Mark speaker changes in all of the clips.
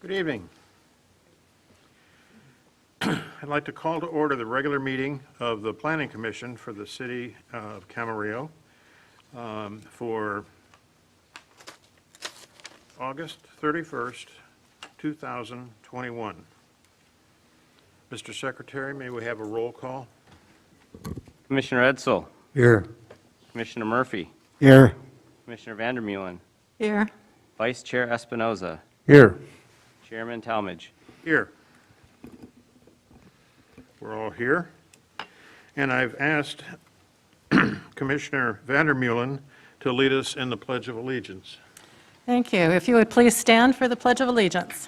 Speaker 1: Good evening. I'd like to call to order the regular meeting of the Planning Commission for the City of Camarillo for August 31st, 2021. Mr. Secretary, may we have a roll call?
Speaker 2: Commissioner Edsel.
Speaker 3: Here.
Speaker 2: Commissioner Murphy.
Speaker 3: Here.
Speaker 2: Commissioner Vandermeulen.
Speaker 4: Here.
Speaker 2: Vice Chair Espinoza.
Speaker 3: Here.
Speaker 2: Chairman Talmadge.
Speaker 1: Here. We're all here. And I've asked Commissioner Vandermeulen to lead us in the Pledge of Allegiance.
Speaker 4: Thank you. If you would please stand for the Pledge of Allegiance.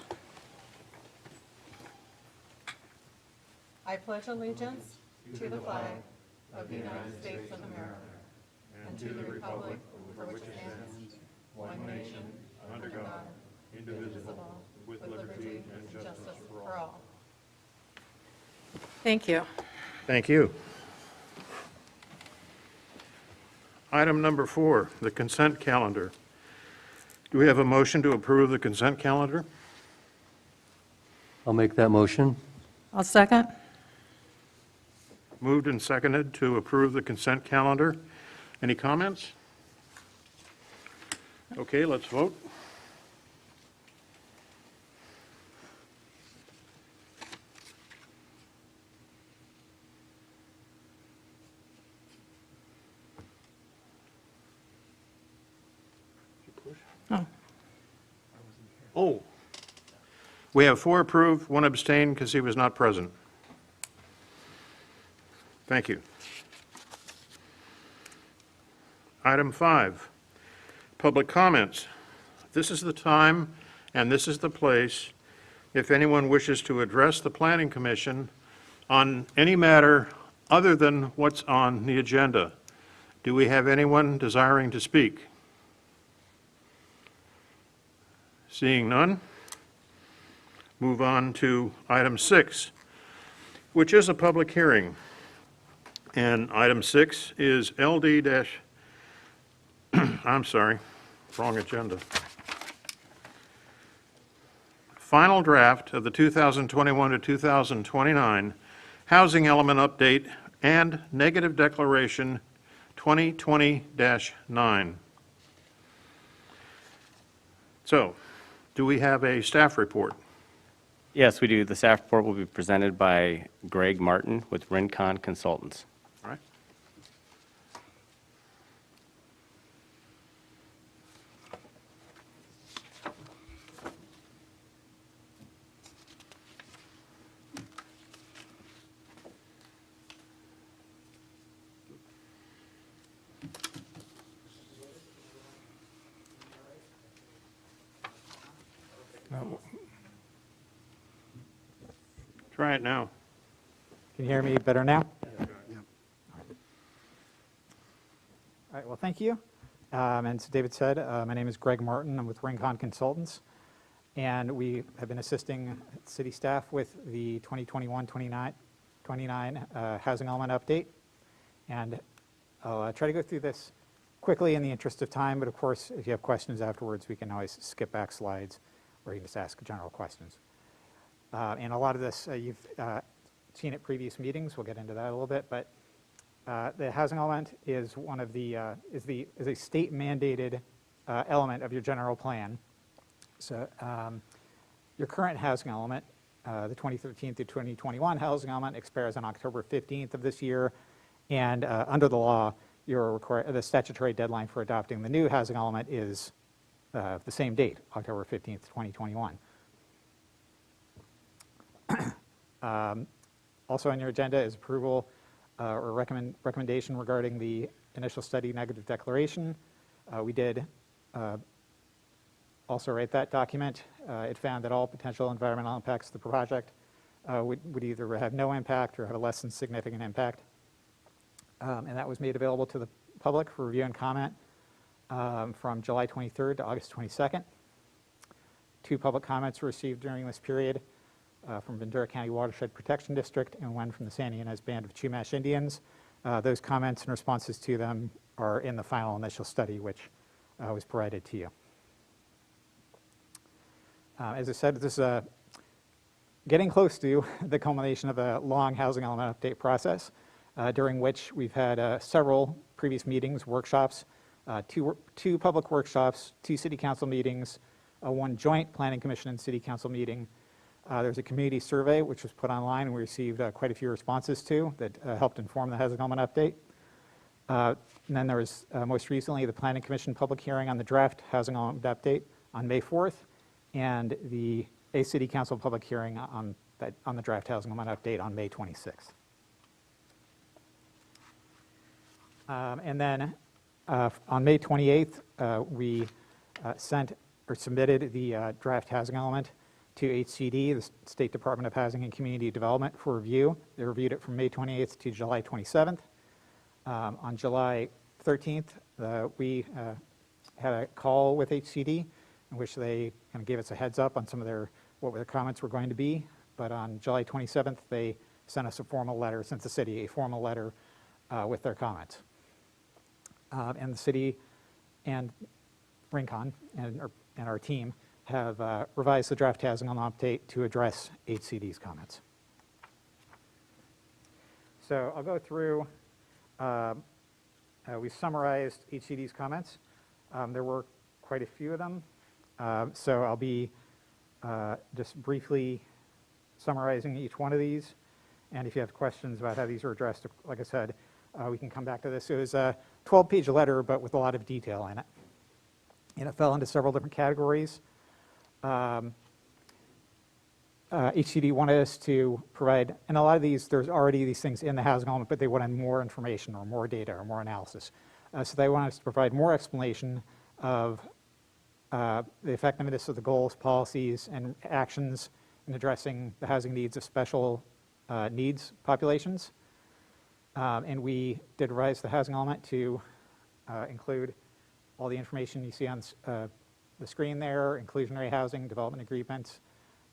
Speaker 4: I pledge allegiance to the flag of the United States of America and to the republic for which it stands, one nation, under God, indivisible, with liberty and justice for all. Thank you.
Speaker 1: Thank you. Item number 4, the consent calendar. Do we have a motion to approve the consent calendar?
Speaker 3: I'll make that motion.
Speaker 4: I'll second.
Speaker 1: Moved and seconded to approve the consent calendar. Any comments? Okay, let's vote.
Speaker 4: Oh.
Speaker 1: Oh, we have 4 approved, 1 abstained because he was not present. Thank you. Item 5, public comments. This is the time and this is the place if anyone wishes to address the Planning Commission on any matter other than what's on the agenda. Do we have anyone desiring to speak? Seeing none, move on to item 6, which is a public hearing. And item 6 is LD- I'm sorry, wrong agenda. Final draft of the 2021 to 2029 Housing Element Update and Negative Declaration 2020-9. So, do we have a staff report?
Speaker 2: Yes, we do. The staff report will be presented by Greg Martin with Rincon Consultants.
Speaker 1: All right. Try it now.
Speaker 5: Can you hear me better now? All right, well, thank you. And as David said, my name is Greg Martin. I'm with Rincon Consultants, and we have been assisting city staff with the 2021-29 Housing Element Update. And I'll try to go through this quickly in the interest of time, but of course, if you have questions afterwards, we can always skip back slides, or you can just ask general questions. And a lot of this you've seen at previous meetings. We'll get into that a little bit, but the housing element is one of the is a state mandated element of your general plan. So your current housing element, the 2013 through 2021 housing element, expires on October 15th of this year, and under the law, the statutory deadline for adopting the new housing element is the same date, October 15th, 2021. Also on your agenda is approval or recommendation regarding the initial study negative declaration. We did also write that document. It found that all potential environmental impacts of the project would either have no impact or have a less than significant impact. And that was made available to the public for review and comment from July 23rd to August 22nd. 2 public comments were received during this period. From Ventura County Watershed Protection District and 1 from the Santa Ynez Band of Chumash Indians. Those comments and responses to them are in the final initial study, which was provided to you. As I said, this is getting close to the culmination of a long housing element update process, during which we've had several previous meetings, workshops, two public workshops, 2 city council meetings, 1 joint planning commission and city council meeting. There's a community survey which was put online and we received quite a few responses to that helped inform the housing element update. And then there was most recently the planning commission public hearing on the draft housing element update on May 4th and a city council public hearing on the draft housing element update on May 26th. And then on May 28th, we submitted the draft housing element to HCD, the State Department of Housing and Community Development, for review. They reviewed it from May 28th to July 27th. On July 13th, we had a call with HCD in which they kind of gave us a heads up on some of what their comments were going to be. But on July 27th, they sent us sent the city a formal letter with their comments. And the city and Rincon and our team have revised the draft housing element update to address HCD's comments. So I'll go through, we summarized HCD's comments. There were quite a few of them. So I'll be just briefly summarizing each one of these. And if you have questions about how these are addressed, like I said, we can come back to this. It was a 12-page letter, but with a lot of detail in it. And it fell into several different categories. HCD wanted us to provide, and a lot of these, there's already these things in the housing element, but they wanted more information or more data or more analysis. So they wanted us to provide more explanation of the effectiveness of the goals, policies, and actions in addressing the housing needs of special needs populations. And we did revise the housing element to include all the information you see on the screen there, inclusionary housing, development agreements,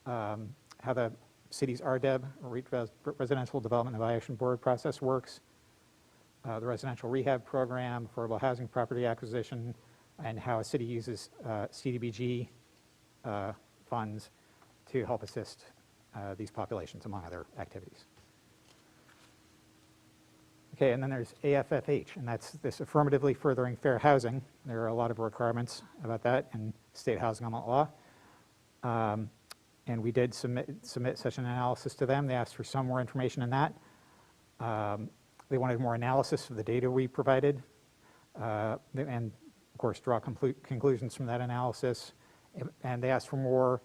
Speaker 5: how the city's RDEB, or Residential Development Evaluation Board process works, the residential rehab program, affordable housing property acquisition, and how a city uses CDBG funds to help assist these populations, among other activities. Okay, and then there's AFFH, and that's this affirmatively furthering fair housing. There are a lot of requirements about that in state housing element law. And we did submit such an analysis to them. They asked for some more information on that. They wanted more analysis of the data we provided, and of course draw conclusions from that analysis. And they asked for more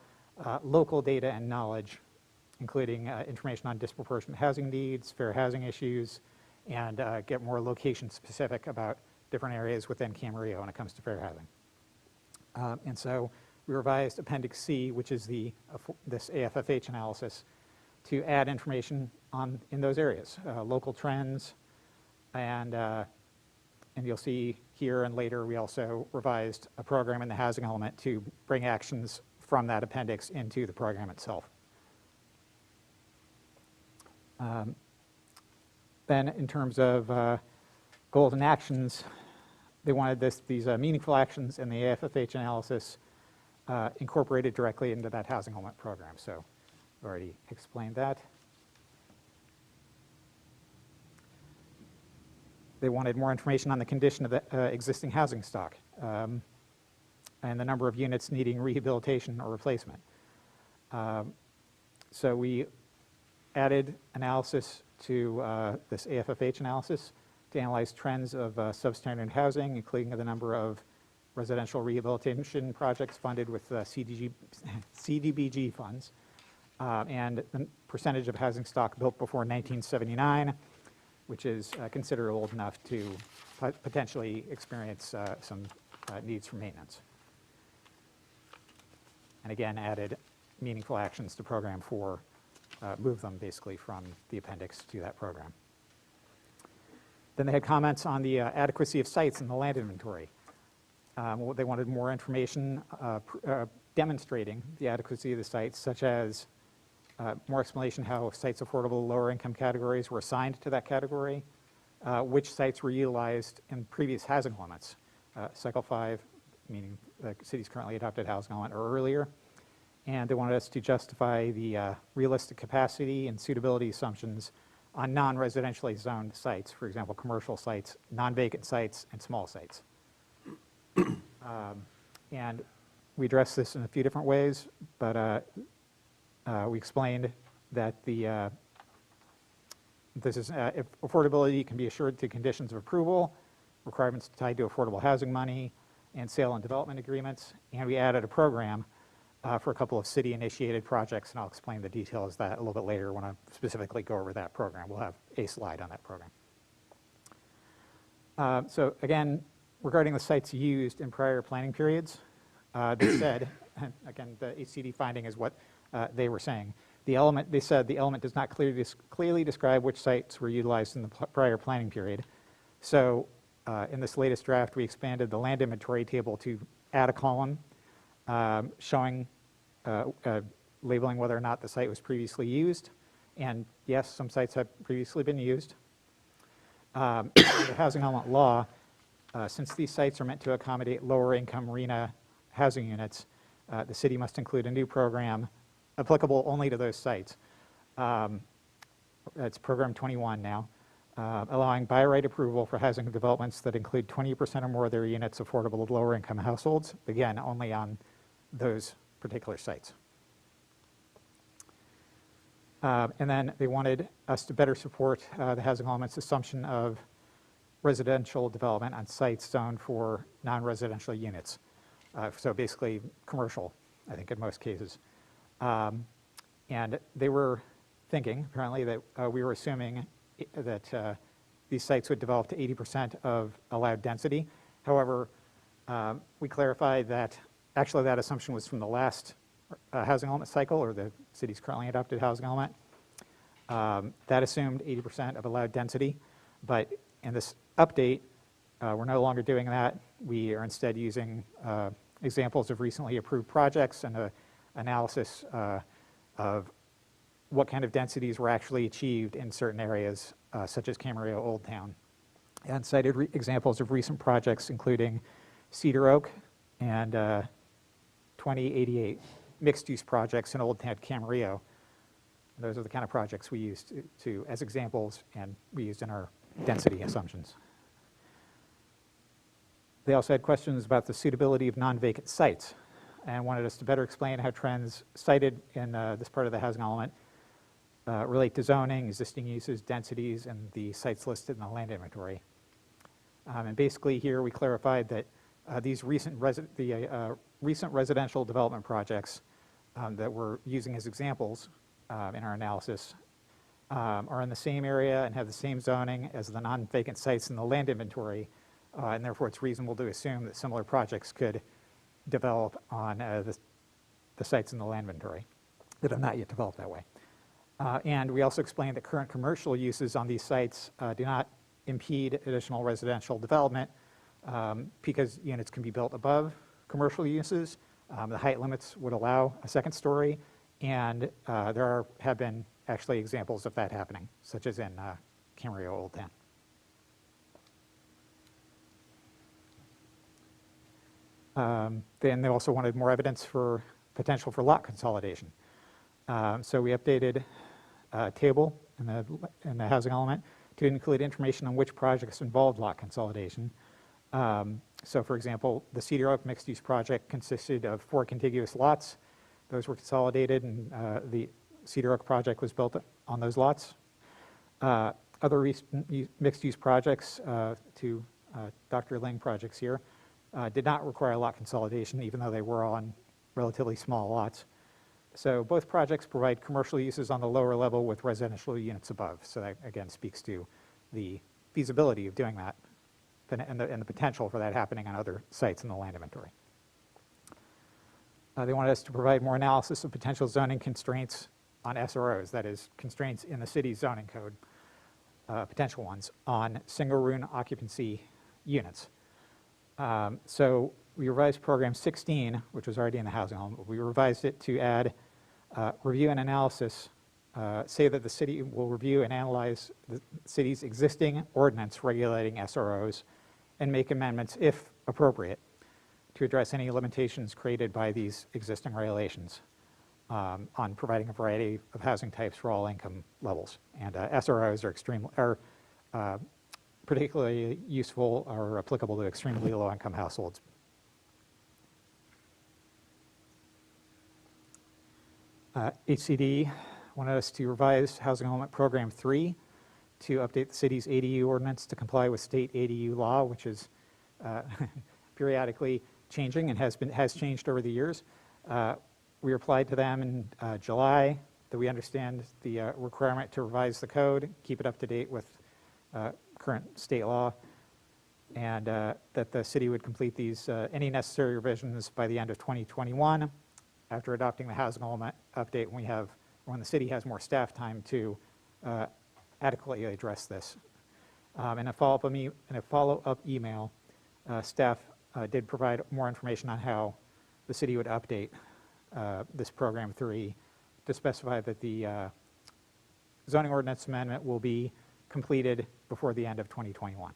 Speaker 5: local data and knowledge, including information on disproportionate housing needs, fair housing issues, and get more location specific about different areas within Camarillo when it comes to fair housing. And so we revised Appendix C, which is this AFFH analysis, to add information in those areas, local trends, and you'll see here and later we also revised a program in the housing element to bring actions from that appendix into the program itself. Then in terms of goals and actions, they wanted these meaningful actions in the AFFH analysis incorporated directly into that housing element program. So I've already explained that. They wanted more information on the condition of the existing housing stock and the number of units needing rehabilitation or replacement. So we added analysis to this AFFH analysis to analyze trends of substandard housing, including the number of residential rehabilitation projects funded with CDBG funds, and the percentage of housing stock built before 1979, which is considered old enough to potentially experience some needs for maintenance. And again, added meaningful actions to program 4, move them basically from the appendix to that program. Then they had comments on the adequacy of sites in the land inventory. They wanted more information demonstrating the adequacy of the sites, such as more explanation how sites affordable lower income categories were assigned to that category, which sites were utilized in previous housing elements, Cycle 5, meaning the city's currently adopted housing element or earlier, and they wanted us to justify the realistic capacity and suitability assumptions on non-residentially zoned sites, for example, commercial sites, non-vacant sites, and small sites. And we addressed this in a few different ways, but we explained that if affordability can be assured through conditions of approval, requirements tied to affordable housing money, and sale and development agreements, and we added a program for a couple of city-initiated projects, and I'll explain the details of that a little bit later when I specifically go over that program. We'll have a slide on that program. So again, regarding the sites used in prior planning periods, they said, again, the HCD finding is what they were saying. They said the element does not clearly describe which sites were utilized in the prior planning period. So in this latest draft, we expanded the land inventory table to add a column showing, labeling whether or not the site was previously used. And yes, some sites have previously been used. Under the housing element law, since these sites are meant to accommodate lower income RHNA housing units, the city must include a new program applicable only to those sites. It's program 21 now, allowing by right approval for housing developments that include 20% or more of their units affordable to lower income households, again, only on those particular sites. And then they wanted us to better support the housing element's assumption of residential development on sites zoned for non-residential units. So basically commercial, I think in most cases. And they were thinking, apparently, that we were assuming that these sites would develop to 80% of allowed density. However, we clarified that actually that assumption was from the last housing element cycle, or the city's currently adopted housing element. That assumed 80% of allowed density, but in this update, we're no longer doing that. We are instead using examples of recently approved projects and an analysis of what kind of densities were actually achieved in certain areas, such as Camarillo Old Town, and cited examples of recent projects including Cedar Oak and 2088 mixed-use projects in Old Town Camarillo. Those are the kind of projects we used as examples, and we used in our density assumptions. They also had questions about the suitability of non-vacant sites and wanted us to better explain how trends cited in this part of the housing element relate to zoning, existing uses, densities, and the sites listed in the land inventory. And basically here we clarified that these recent residential development projects that we're using as examples in our analysis are in the same area and have the same zoning as the non-vacant sites in the land inventory, and therefore it's reasonable to assume that similar projects could develop on the sites in the land inventory that have not yet developed that way. And we also explained that current commercial uses on these sites do not impede additional residential development because units can be built above commercial uses. The height limits would allow a second story, and there have been actually examples of that happening, such as in Camarillo Old Town. Then they also wanted more evidence for potential for lot consolidation. So we updated a table in the housing element to include information on which projects involved lot consolidation. So for example, the Cedar Oak mixed-use project consisted of 4 contiguous lots. Those were consolidated, and the Cedar Oak project was built on those lots. Other mixed-use projects, two Dr. Ling projects here, did not require lot consolidation, even though they were on relatively small lots. So both projects provide commercial uses on the lower level with residential units above. So that, again, speaks to the feasibility of doing that and the potential for that happening on other sites in the land inventory. They wanted us to provide more analysis of potential zoning constraints on SROs, that is, constraints in the city's zoning code, potential ones, on single-room occupancy units. So we revised program 16, which was already in the housing element. We revised it to add review and analysis, say that the city will review and analyze the city's existing ordinance regulating SROs and make amendments, if appropriate, to address any limitations created by these existing regulations. on providing a variety of housing types for all income levels. And SROs are particularly useful or applicable to extremely low-income households. HCD wanted us to revise Housing Element Program 3 to update the city's ADU ordinance to comply with state ADU law, which is periodically changing and has changed over the years. We replied to them in July that we understand the requirement to revise the code, keep it up to date with current state law, and that the city would complete these any necessary revisions by the end of 2021 after adopting the housing element update when the city has more staff time to adequately address this. In a follow-up email, staff did provide more information on how the city would update this Program 3 to specify that the zoning ordinance amendment will be completed before the end of 2021.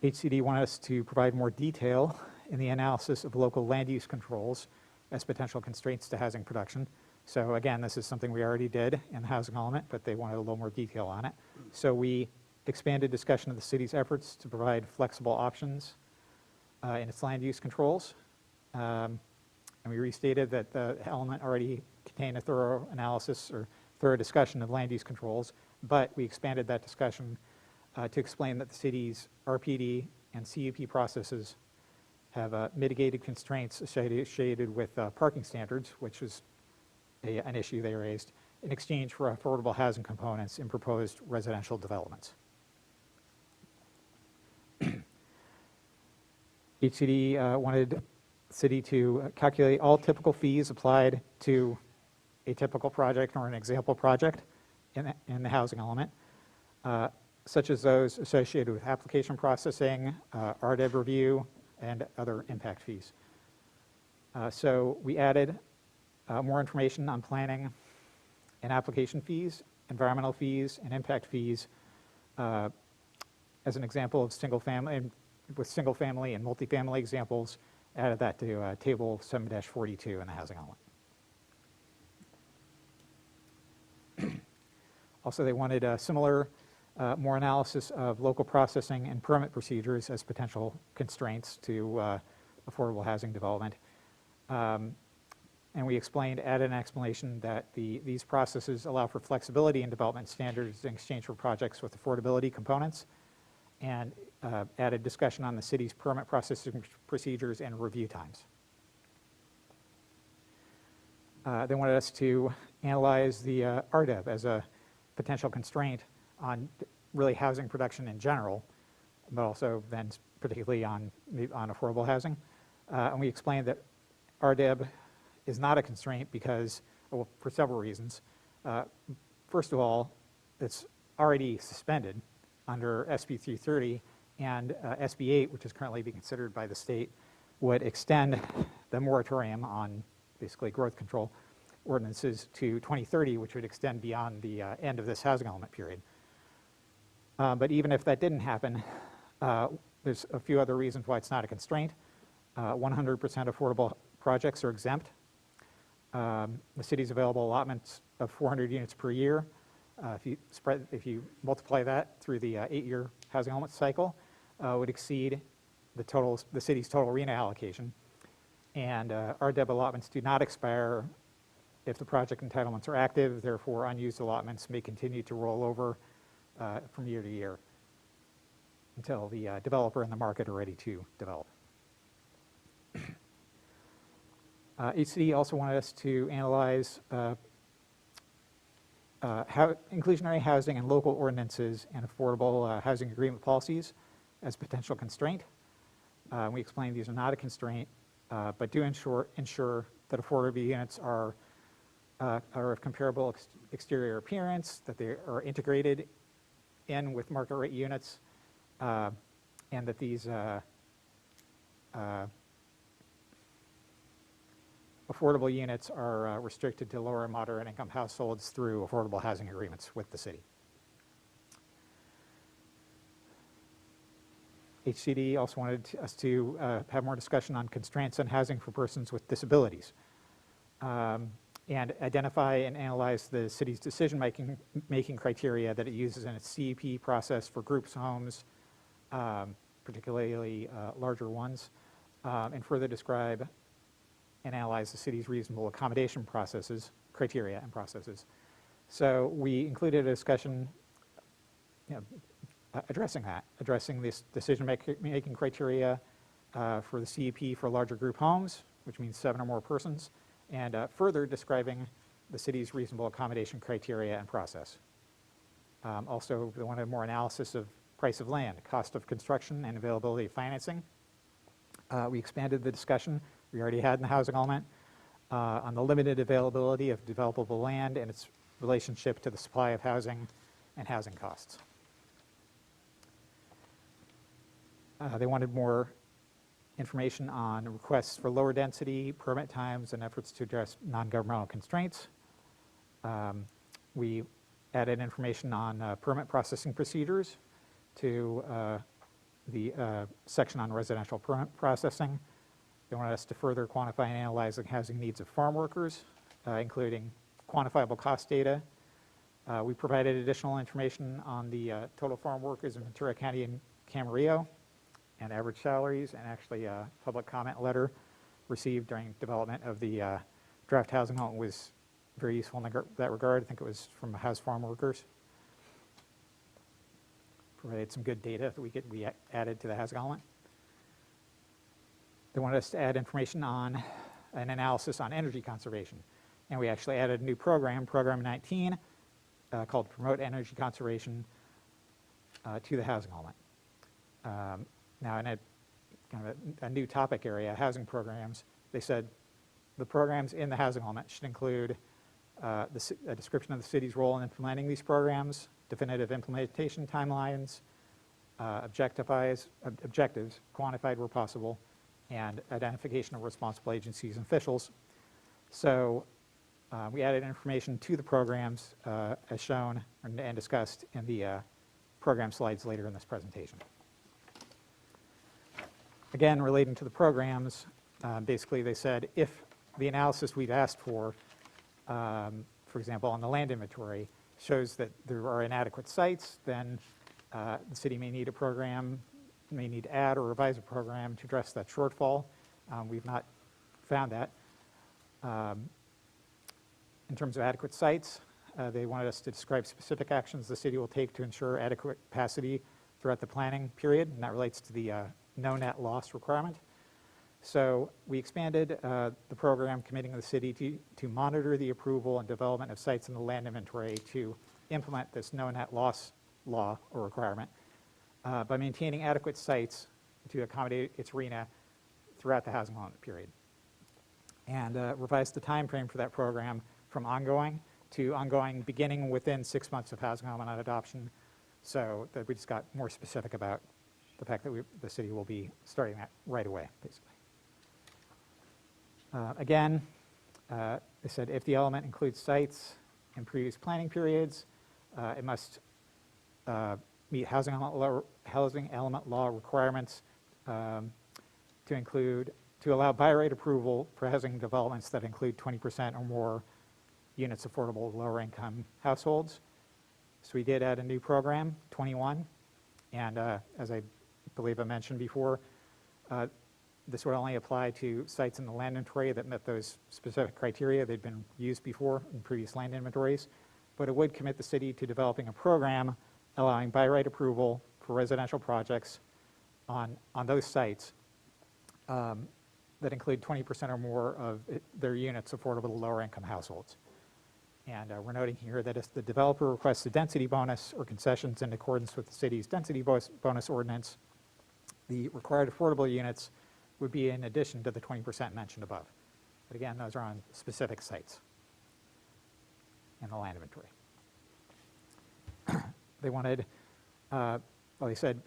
Speaker 5: HCD wanted us to provide more detail in the analysis of local land use controls as potential constraints to housing production. So again, this is something we already did in the housing element, but they wanted a little more detail on it. So we expanded discussion of the city's efforts to provide flexible options in its land use controls. And we restated that the element already contained a thorough analysis or thorough discussion of land use controls, but we expanded that discussion to explain that the city's RPD and CUP processes have mitigated constraints associated with parking standards, which was an issue they raised, in exchange for affordable housing components in proposed residential developments. HCD wanted the city to calculate all typical fees applied to a typical project or an example project in the housing element, such as those associated with application processing, RDEB review, and other impact fees. So we added more information on planning and application fees, environmental fees, and impact fees as an example of single-family, with single-family and multifamily examples, added that to Table 7-42 in the housing element. Also, they wanted a similar, more analysis of local processing and permit procedures as potential constraints to affordable housing development. And we added an explanation that these processes allow for flexibility in development standards in exchange for projects with affordability components, and added discussion on the city's permit processing procedures and review times. They wanted us to analyze the RDEB as a potential constraint on really housing production in general, but also then particularly on affordable housing. And we explained that RDEB is not a constraint because, well, for several reasons. First of all, it's already suspended under SB 330, and SB 8, which is currently being considered by the state, would extend the moratorium on basically growth control ordinances to 2030, which would extend beyond the end of this housing element period. But even if that didn't happen, there's a few other reasons why it's not a constraint. 100% affordable projects are exempt. The city's available allotments of 400 units per year. If you multiply that through the 8-year housing element cycle, would exceed the city's total RENA allocation. And RDEB allotments do not expire if the project entitlements are active. Therefore, unused allotments may continue to roll over from year to year until the developer and the market are ready to develop. HCD also wanted us to analyze inclusionary housing and local ordinances and affordable housing agreement policies as potential constraint. We explained these are not a constraint, but do ensure that affordable units are of comparable exterior appearance, that they are integrated in with market rate units, and that these affordable units are restricted to lower and moderate income households through affordable housing agreements with the city. HCD also wanted us to have more discussion on constraints on housing for persons with disabilities, and identify and analyze the city's decision-making criteria that it uses in its CEP process for groups homes, particularly larger ones, and further describe and analyze the city's reasonable accommodation criteria and processes. So we included a discussion, addressing this decision-making criteria for the CEP for larger group homes, which means 7 or more persons, and further describing the city's reasonable accommodation criteria and process. Also, we wanted more analysis of price of land, cost of construction, and availability of financing. We expanded the discussion we already had in the housing element on the limited availability of developable land and its relationship to the supply of housing and housing costs. They wanted more information on requests for lower density, permit times, and efforts to address non-governmental constraints. We added information on permit processing procedures to the section on residential permit processing. They wanted us to further quantify and analyze the housing needs of farm workers, including quantifiable cost data. We provided additional information on the total farm workers in Ventura County and Camarillo, and average salaries, and actually a public comment letter received during development of the draft housing element was very useful in that regard. I think it was from House Farm Workers. Provided some good data that we added to the housing element. They wanted us to add information on an analysis on energy conservation, and we actually added a new program, Program 19, called Promote Energy Conservation to the housing element. Now, in a kind of a new topic area, housing programs, they said the programs in the housing element should include a description of the city's role in implementing these programs, definitive implementation timelines, objectives, quantified where possible, and identification of responsible agencies and officials. So we added information to the programs as shown and discussed in the program slides later in this presentation. Again, relating to the programs, basically they said if the analysis we've asked for example, on the land inventory, shows that there are inadequate sites, then the city may need a program, may need to add or revise a program to address that shortfall. We've not found that. In terms of adequate sites, they wanted us to describe specific actions the city will take to ensure adequate capacity throughout the planning period, and that relates to the no net loss requirement. So we expanded the program committing the city to monitor the approval and development of sites in the land inventory to implement this no net loss law or requirement by maintaining adequate sites to accommodate its RENA throughout the housing development period. And revised the time frame for that program from ongoing to ongoing beginning within 6 months of housing development adoption, so that we just got more specific about the fact that the city will be starting that right away, basically. Again, they said if the element includes sites in previous planning periods, it must meet housing element law requirements to allow by right approval for housing developments that include 20% or more units affordable to lower income households. So we did add a new program, 21, and as I believe I mentioned before, this would only apply to sites in the land inventory that met those specific criteria. They'd been used before in previous land inventories, but it would commit the city to developing a program allowing by right approval for residential projects on those sites that include 20% or more of their units affordable to lower income households. And we're noting here that if the developer requests a density bonus or concessions in accordance with the city's density bonus ordinance, the required affordable units would be in addition to the 20% mentioned above. But again, those are on specific sites in the land inventory. They wanted, they said,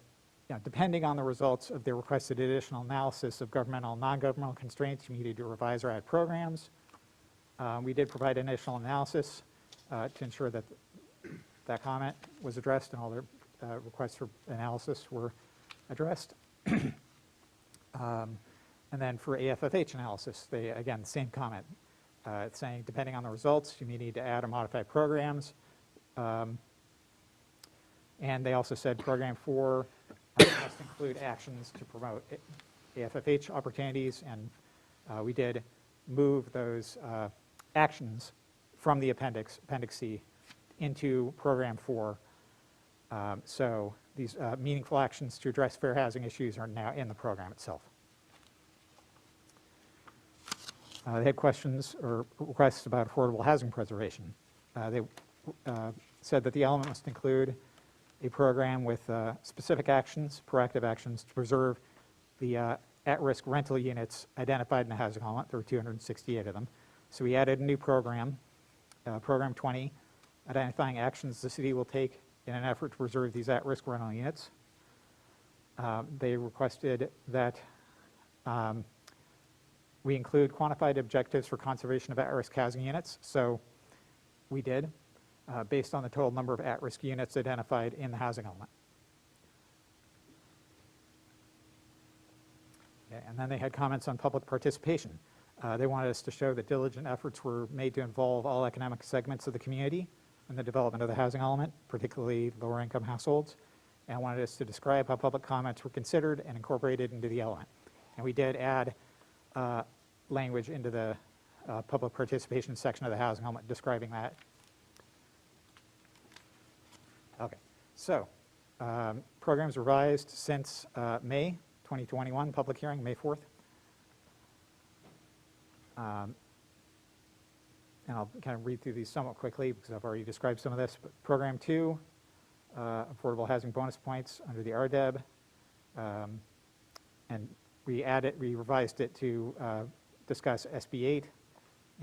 Speaker 5: depending on the results of their requested additional analysis of governmental and non-governmental constraints, you needed to revise or add programs. We did provide initial analysis to ensure that that comment was addressed and all their requests for analysis were addressed. And then for AFFH analysis, they, again, same comment. It's saying, depending on the results, you may need to add or modify programs. And they also said program 4 must include actions to promote AFFH opportunities, and we did move those actions from the Appendix C, into program 4. So these meaningful actions to address fair housing issues are now in the program itself. They had questions or requests about affordable housing preservation. They said that the element must include a program with specific actions, proactive actions to preserve the at-risk rental units identified in the housing element. There were 268 of them. So we added a new program, program 20, identifying actions the city will take in an effort to preserve these at-risk rental units. They requested that we include quantified objectives for conservation of at-risk housing units. So we did, based on the total number of at-risk units identified in the housing element. Okay, and then they had comments on public participation. They wanted us to show that diligent efforts were made to involve all economic segments of the community in the development of the housing element, particularly lower-income households, and wanted us to describe how public comments were considered and incorporated into the element. And we did add language into the public participation section of the housing element describing that. Okay, so programs revised since May 2021, public hearing, May 4th. And I'll kind of read through these somewhat quickly because I've already described some of this. But program 2, affordable housing bonus points under the RDEB. And we revised it to discuss SB 8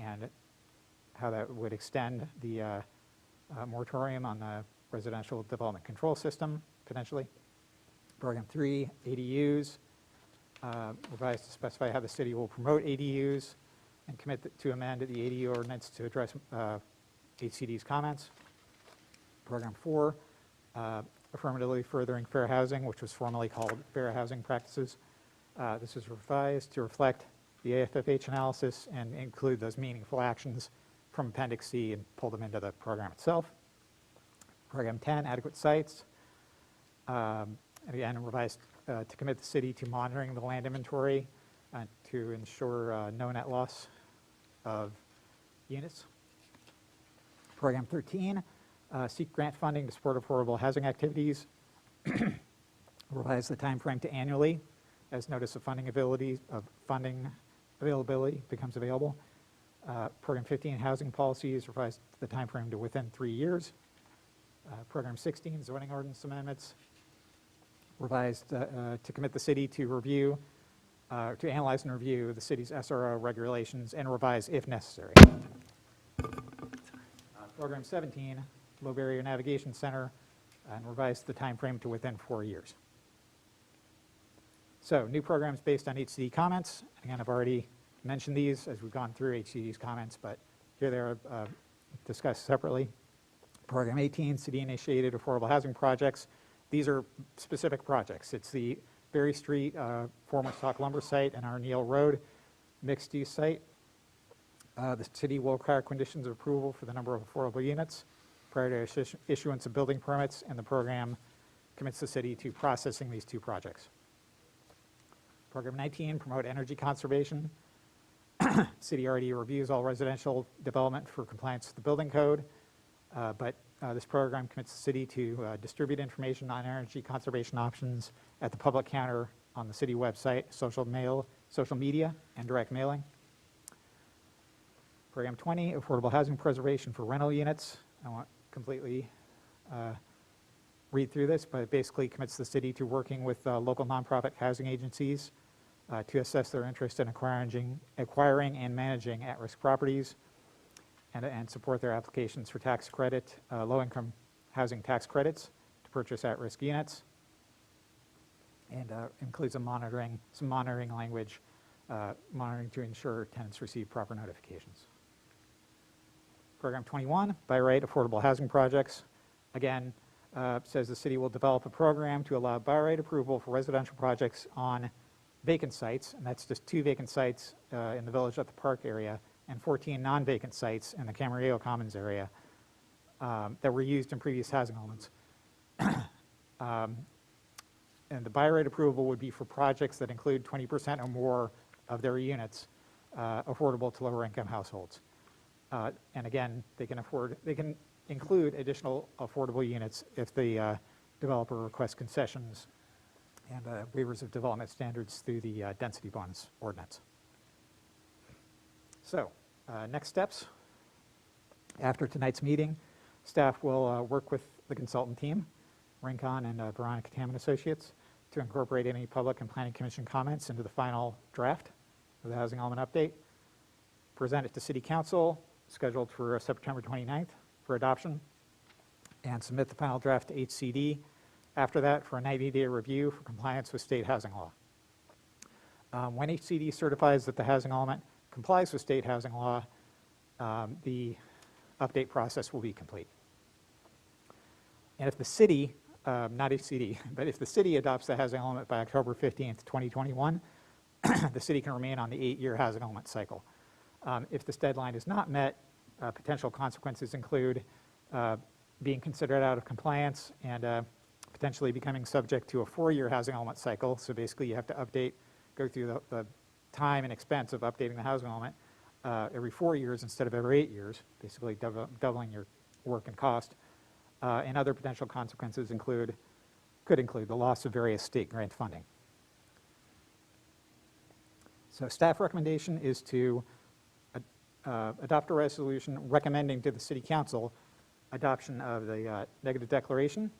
Speaker 5: and how that would extend the moratorium on the residential development control system, potentially. Program 3, ADUs, revised to specify how the city will promote ADUs and commit to amend the ADU ordinance to address HCD's comments. Program 4, affirmatively furthering fair housing, which was formerly called fair housing practices. This is revised to reflect the AFFH analysis and include those meaningful actions from Appendix C and pull them into the program itself. Program 10, adequate sites. And again, revised to commit the city to monitoring the land inventory to ensure no net loss of units. Program 13, seek grant funding to support affordable housing activities. Revise the time frame to annually as notice of funding availability becomes available. Program 15, housing policies, revised the time frame to within 3 years. Program 16, zoning ordinance amendments, revised to commit the city to review, to analyze and review the city's SRO regulations and revise if necessary. Program 17, Low Barrier Navigation Center, and revised the time frame to within 4 years. So new programs based on HCD comments. Again, I've already mentioned these as we've gone through HCD's comments, but here they are discussed separately. Program 18, city-initiated affordable housing projects. These are specific projects. It's the Berry Street former stock lumber site and our Neal Road mixed-use site. The city will require conditions of approval for the number of affordable units prior to issuance of building permits, and the program commits the city to processing these 2 projects. Program 19, promote energy conservation. City already reviews all residential development for compliance with the building code, but this program commits the city to distribute information on energy conservation options at the public counter on the city website, social media, and direct mailing. Program 20, affordable housing preservation for rental units. I won't completely read through this, but it basically commits the city to working with local nonprofit housing agencies to assess their interest in acquiring and managing at-risk properties and support their applications for tax credit, low-income housing tax credits to purchase at-risk units, and includes some monitoring language, monitoring to ensure tenants receive proper notifications. Program 21, by right affordable housing projects. Again, says the city will develop a program to allow by right approval for residential projects on vacant sites, and that's just 2 vacant sites in the Village at the Park area and 14 non-vacant sites in the Camarillo Commons area that were used in previous housing elements. And the by right approval would be for projects that include 20% or more of their units affordable to lower income households. And again, they can include additional affordable units if the developer requests concessions and waivers of development standards through the density bonus ordinance. So, next steps. After tonight's meeting, staff will work with the consultant team, Rincon and Veronica Tam and Associates, to incorporate any public and planning commission comments into the final draft of the housing element update, present it to City Council, scheduled for September 29th for adoption, and submit the final draft to HCD after that for a 90-day review for compliance with state housing law. When HCD certifies that the housing element complies with state housing law, the update process will be complete. And if the city, not HCD, but if the city adopts the housing element by October 15th, 2021, the city can remain on the 8-year housing element cycle. If this deadline is not met, potential consequences include being considered out of compliance and potentially becoming subject to a 4-year housing element cycle. So basically you have to update, go through the time and expense of updating the housing element every 4 years instead of every 8 years, basically doubling your work and cost. And other potential consequences could include the loss of various state grant funding. So staff recommendation is to adopt a resolution recommending to the City Council adoption of the negative declaration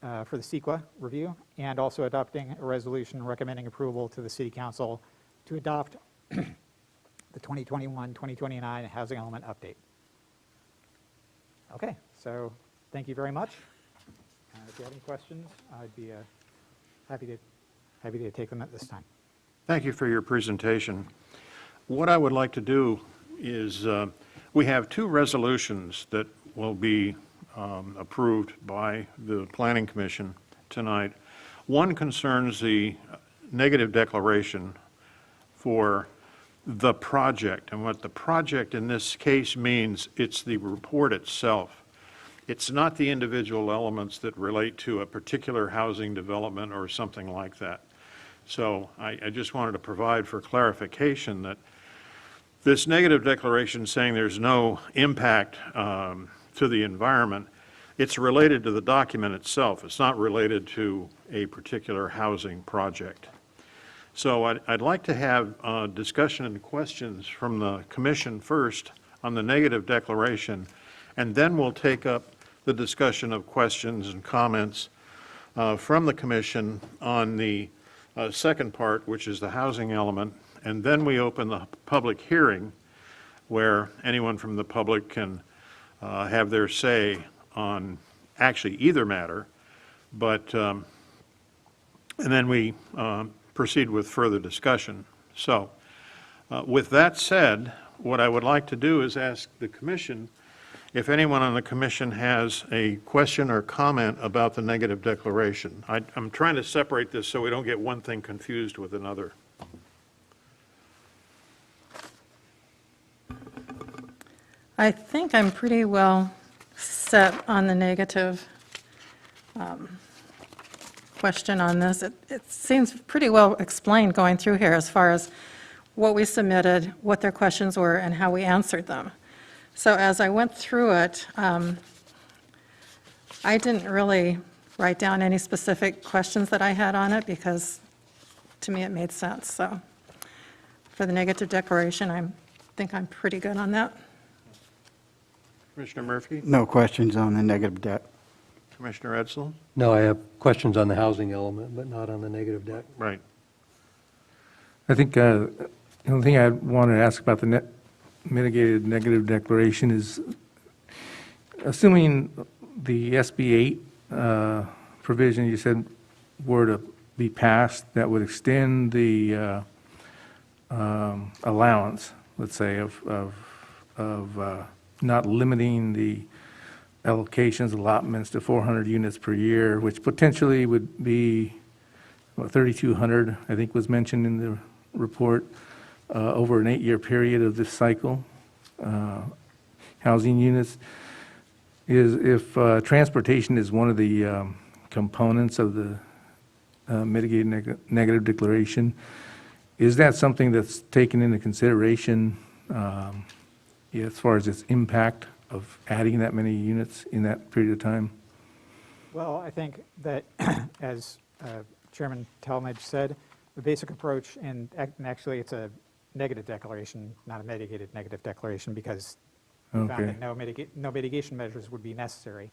Speaker 5: for the CEQA review, and also adopting a resolution recommending approval to the City Council to adopt the 2021-2029 housing element update. Okay, so thank you very much. If you have any questions, I'd be happy to take them at this time.
Speaker 1: Thank you for your presentation. What I would like to do is, we have 2 resolutions that will be approved by the Planning Commission tonight. One concerns the negative declaration for the project, and what the project in this case means, it's the report itself. It's not the individual elements that relate to a particular housing development or something like that. So I just wanted to provide for clarification that this negative declaration saying there's no impact to the environment, it's related to the document itself. It's not related to a particular housing project. So I'd like to have discussion and questions from the commission first on the negative declaration, and then we'll take up the discussion of questions and comments from the commission on the second part, which is the housing element, and then we open the public hearing where anyone from the public can have their say on actually either matter, but and then we proceed with further discussion. So with that said, what I would like to do is ask the commission if anyone on the commission has a question or comment about the negative declaration. I'm trying to separate this so we don't get one thing confused with another.
Speaker 4: I think I'm pretty well set on the negative question on this. It seems pretty well explained going through here as far as what we submitted, what their questions were, and how we answered them. So as I went through it, I didn't really write down any specific questions that I had on it because to me it made sense. So for the negative declaration, I think I'm pretty good on that.
Speaker 1: Commissioner Murphy?
Speaker 3: No questions on the negative debt.
Speaker 1: Commissioner Edsel?
Speaker 6: No, I have questions on the housing element, but not on the negative debt.
Speaker 1: Right.
Speaker 7: I think the only thing I wanted to ask about the mitigated negative declaration is, assuming the SB 8 provision you said were to be passed, that would extend the allowance, let's say, of not limiting the allocations, allotments to 400 units per year, which potentially would be, 3,200, I think was mentioned in the report, over an 8-year period of this cycle. Housing units is, if transportation is one of the components of the mitigated negative declaration, is that something that's taken into consideration as far as its impact of adding that many units in that period of time?
Speaker 5: Well, I think that, as Chairman Talmadge said, the basic approach, and actually it's a negative declaration, not a mitigated negative declaration, because we found
Speaker 7: Okay.
Speaker 5: that no mitigation measures would be necessary.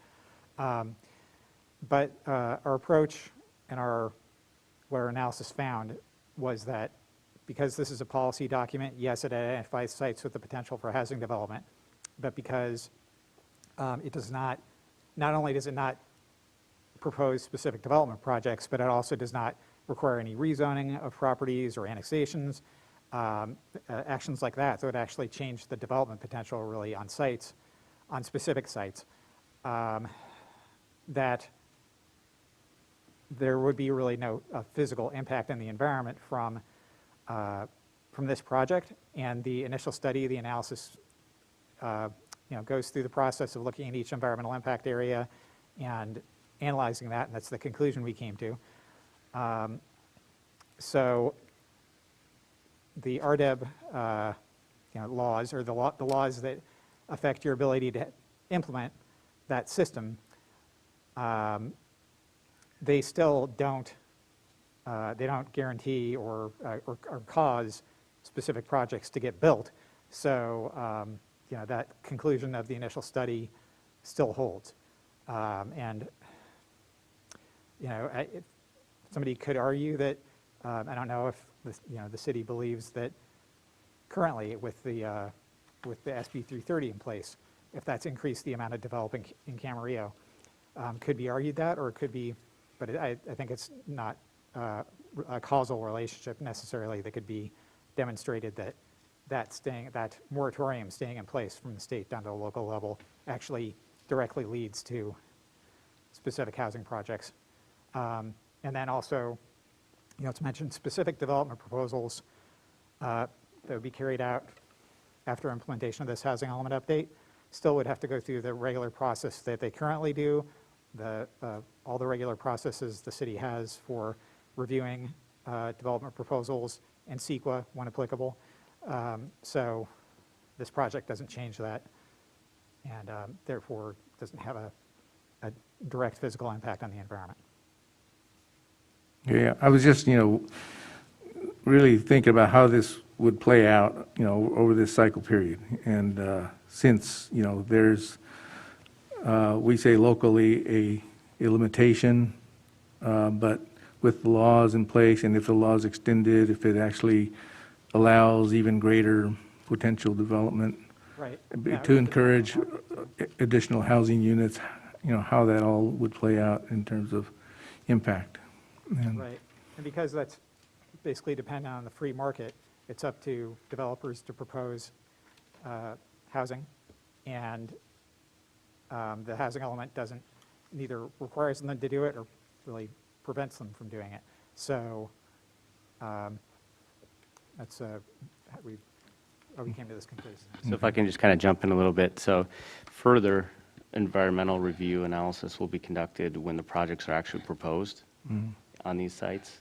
Speaker 5: But our approach and what our analysis found was that because this is a policy document, yes, it identifies sites with the potential for housing development, but because it does not only does it not propose specific development projects, but it also does not require any rezoning of properties or annexations, actions like that. So it actually changed the development potential really on sites, on specific sites, that there would be really no physical impact on the environment from this project. And the initial study, the analysis, goes through the process of looking at each environmental impact area and analyzing that, and that's the conclusion we came to. So the RDEB laws, or the laws that affect your ability to implement that system, they still don't guarantee or cause specific projects to get built. So that conclusion of the initial study still holds. And somebody could argue that, I don't know if the city believes that currently with the SB 330 in place, if that's increased the amount of developing in Camarillo, could be argued that, or it could be, but I think it's not a causal relationship necessarily that could be demonstrated that moratorium staying in place from the state down to the local level actually directly leads to specific housing projects. And then also, it's mentioned specific development proposals that would be carried out after implementation of this housing element update still would have to go through the regular process that they currently do, all the regular processes the city has for reviewing development proposals and CEQA when applicable. So this project doesn't change that, and therefore doesn't have a direct physical impact on the environment.
Speaker 7: Yeah, I was just, really thinking about how this would play out, over this cycle period. And since, there's, we say locally a limitation, but with the laws in place, and if the law is extended, if it actually allows even greater potential development
Speaker 5: Right.
Speaker 7: to encourage additional housing units, how that all would play out in terms of impact. And
Speaker 5: Right. And because that's basically dependent on the free market, it's up to developers to propose housing, and the housing element neither requires them to do it or really prevents them from doing it. So that's how we came to this conclusion.
Speaker 2: So if I can just kind of jump in a little bit. So further environmental review analysis will be conducted when the projects are actually proposed on these sites.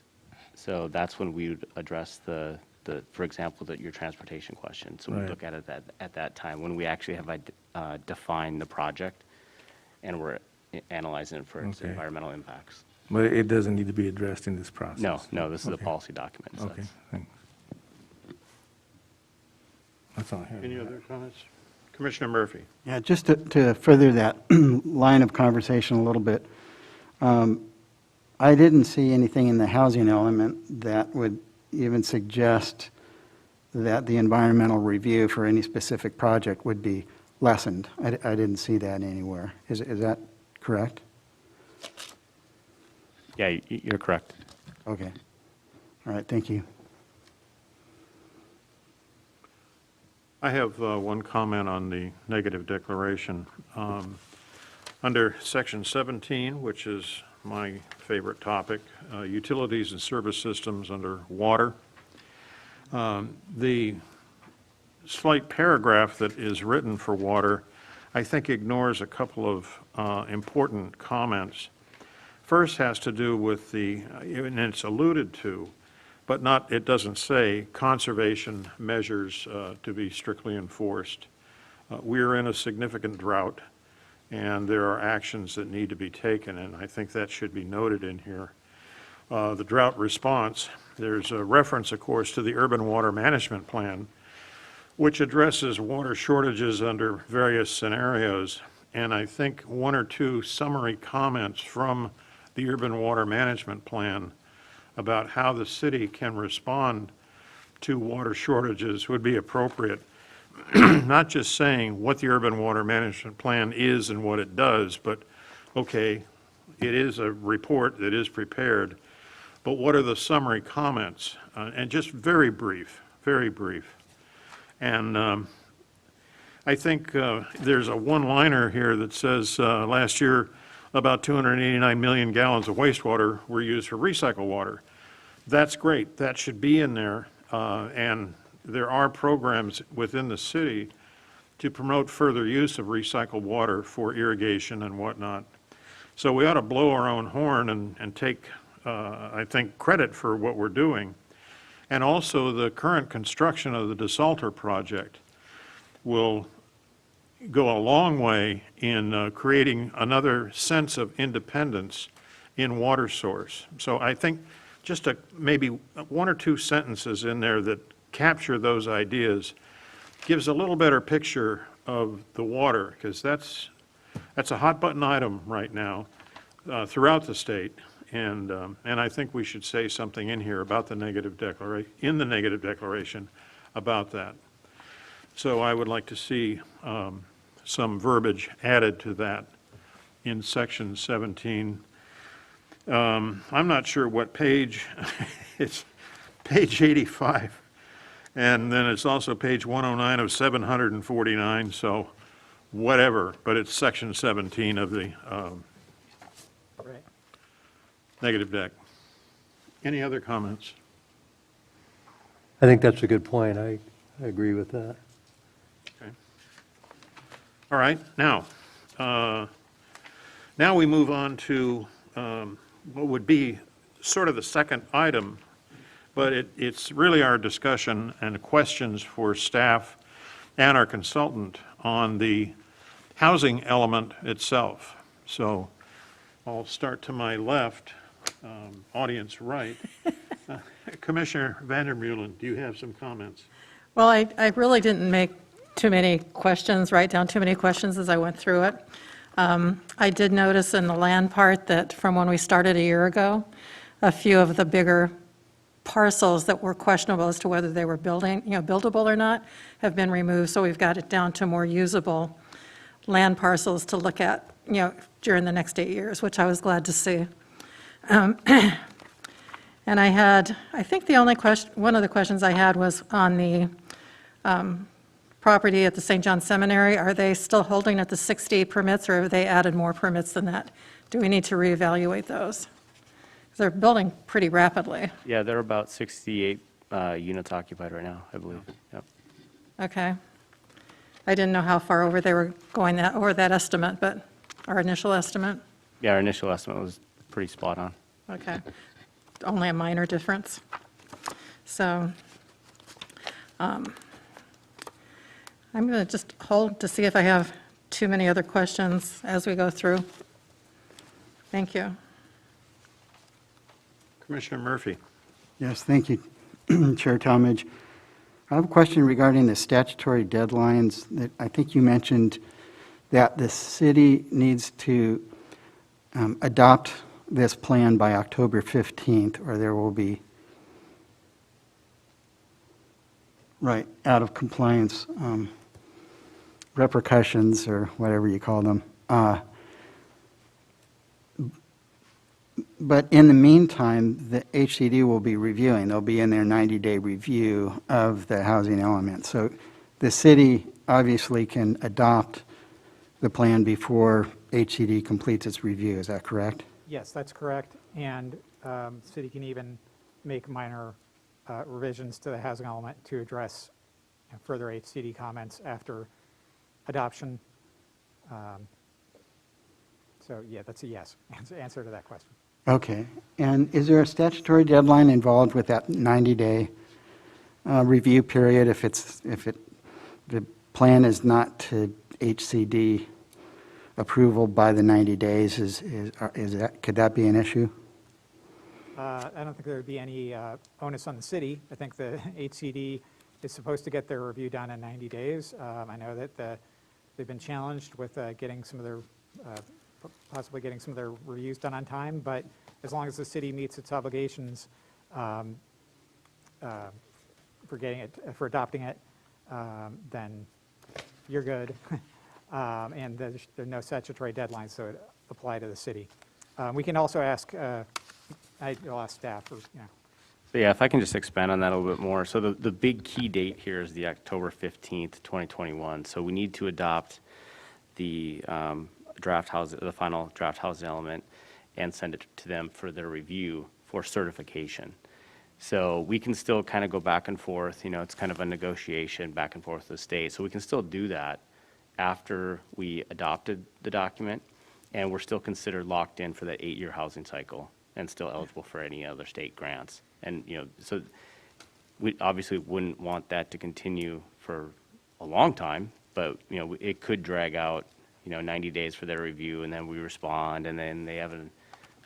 Speaker 2: So that's when we would address for example, your transportation question. So we
Speaker 7: Right.
Speaker 2: look at it at that time when we actually have defined the project and we're analyzing it for its
Speaker 7: Okay.
Speaker 2: environmental impacts.
Speaker 7: But it doesn't need to be addressed in this process?
Speaker 2: No, this is a
Speaker 7: Okay.
Speaker 2: policy document. So
Speaker 7: Okay,
Speaker 2: that's-
Speaker 7: thanks. That's all I have.
Speaker 1: Any other comments? Commissioner Murphy?
Speaker 3: Yeah, just to further that line of conversation a little bit, I didn't see anything in the housing element that would even suggest that the environmental review for any specific project would be lessened. I didn't see that anywhere. Is that correct?
Speaker 2: Yeah, you're correct.
Speaker 3: Okay. All right, thank you.
Speaker 1: I have one comment on the negative declaration. Under Section 17, which is my favorite topic, utilities and service systems under water, the slight paragraph that is written for water, I think ignores a couple of important comments. First has to do with and it's alluded to, but not, it doesn't say conservation measures to be strictly enforced. We're in a significant drought, and there are actions that need to be taken, and I think that should be noted in here. The drought response, there's a reference, of course, to the Urban Water Management Plan, which addresses water shortages under various scenarios, and I think one or two summary comments from the Urban Water Management Plan about how the city can respond to water shortages would be appropriate. Not just saying what the Urban Water Management Plan is and what it does, but, okay, it is a report that is prepared, but what are the summary comments? And just very brief, very brief. And I think there's a one-liner here that says last year about 289 million gallons of wastewater were used for recycled water. That's great. That should be in there. And there are programs within the city to promote further use of recycled water for irrigation and whatnot. So we ought to blow our own horn and take, I think, credit for what we're doing. And also the current construction of the desalter project will go a long way in creating another sense of independence in water source. So I think just maybe one or two sentences in there that capture those ideas gives a little better picture of the water, because that's a hot button item right now throughout the state, and I think we should say something in here about the negative declaration about that. So I would like to see some verbiage added to that in section 17. I'm not sure what page, it's page 85. And then it's also page 109 of 749, so whatever, but it's section 17 of the
Speaker 5: Right.
Speaker 1: negative deck. Any other comments?
Speaker 6: I think that's a good point. I agree with that.
Speaker 1: Okay. All right, now we move on to what would be sort of the second item, but it's really our discussion and questions for staff and our consultant on the housing element itself. So I'll start to my left, audience right. Commissioner Vandermeulen, do you have some comments?
Speaker 4: Well, I really didn't make too many questions, write down too many questions as I went through it. I did notice in the land part that from when we started a year ago, a few of the bigger parcels that were questionable as to whether they were buildable or not have been removed, so we've got it down to more usable land parcels to look at, during the next 8 years, which I was glad to see. And I think the only question, one of the questions I had was on the property at the St. John Seminary. Are they still holding at the 60 permits, or have they added more permits than that? Do we need to reevaluate those? They're building pretty rapidly.
Speaker 2: Yeah, they're about 68 units occupied right now, I believe. Yep.
Speaker 4: Okay. I didn't know how far over they were going over that estimate, but our initial estimate?
Speaker 2: Yeah, our initial estimate was pretty spot on.
Speaker 4: Okay. Only a minor difference. So I'm going to just hold to see if I have too many other questions as we go through. Thank you.
Speaker 1: Commissioner Murphy.
Speaker 3: Yes, thank you, Chair Talmadge. I have a question regarding the statutory deadlines. That I think you mentioned that the city needs to adopt this plan by October 15th, or there will be, right, out of compliance repercussions, or whatever you call them. But in the meantime, the HCD will be reviewing. They'll be in their 90-day review of the housing element. So the city obviously can adopt the plan before HCD completes its review, is that correct?
Speaker 5: Yes, that's correct. And city can even make minor revisions to the housing element to address further HCD comments after adoption. So yeah, that's a yes, answer to that question.
Speaker 3: Okay. And is there a statutory deadline involved with that 90-day review period if the plan is not to HCD approval by the 90 days? Could that be an issue?
Speaker 5: I don't think there would be any onus on the city. I think the HCD is supposed to get their review done in 90 days. I know that they've been challenged with getting some of their, possibly getting some of their reviews done on time, but as long as the city meets its obligations for for adopting it, then you're good. And there are no statutory deadlines, so it apply to the city. We can also ask, I'll ask staff, or,
Speaker 2: So yeah, if I can just expand on that a little bit more. So the big key date here is the October 15th, 2021. So we need to adopt the the final draft housing element and send it to them for their review for certification. So we can still kind of go back and forth, it's kind of a negotiation back and forth with the state. So we can still do that after we adopted the document, and we're still considered locked in for that 8-year housing cycle and still eligible for any other state grants. And, so we obviously wouldn't want that to continue for a long time, but, it could drag out, 90 days for their review, and then we respond, and then they have,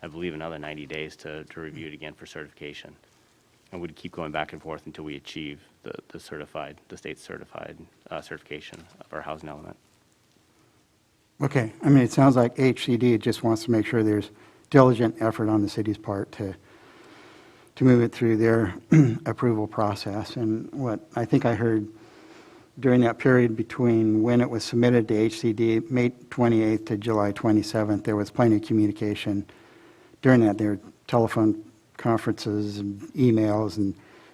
Speaker 2: I believe, another 90 days to review it again for certification. And we'd keep going back and forth until we achieve the state certified certification of our housing element.
Speaker 3: Okay. I mean, it sounds like HCD just wants to make sure there's diligent effort on the city's part to move it through their approval process. And what I think I heard during that period between when it was submitted to HCD, May 28th to July 27th, there was plenty of communication. During that, there were telephone conferences and emails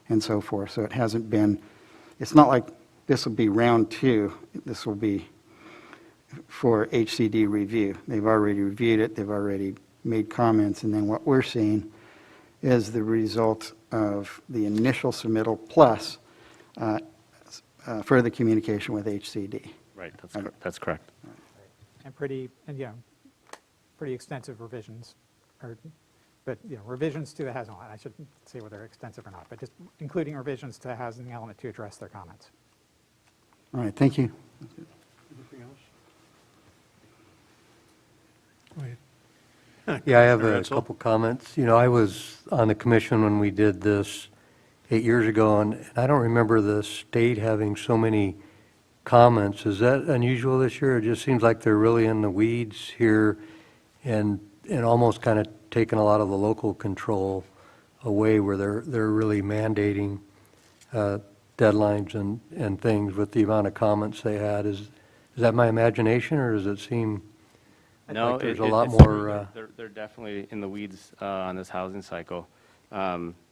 Speaker 3: and so forth. So it hasn't been, it's not like this will be round 2. This will be for HCD review. They've already reviewed it. They've already made comments. And then what we're seeing is the result of the initial submittal plus further communication with HCD.
Speaker 2: Right, that's correct.
Speaker 5: and pretty extensive revisions, but revisions to the housing element. I shouldn't say whether they're extensive or not, but just including revisions to the housing element to address their comments.
Speaker 3: All right, thank you.
Speaker 1: Anything else?
Speaker 6: Yeah, I have
Speaker 1: Commissioner
Speaker 6: a
Speaker 1: Edsel?
Speaker 6: couple comments. I was on the commission when we did this 8 years ago, and I don't remember the state having so many comments. Is that unusual this year? It just seems like they're really in the weeds here and almost kind of taking a lot of the local control away, where they're really mandating deadlines and things with the amount of comments they had. Is that my imagination, or does it seem
Speaker 2: No,
Speaker 6: like there's a
Speaker 2: it-
Speaker 6: lot
Speaker 2: it's-
Speaker 6: more?
Speaker 2: They're definitely in the weeds on this housing cycle.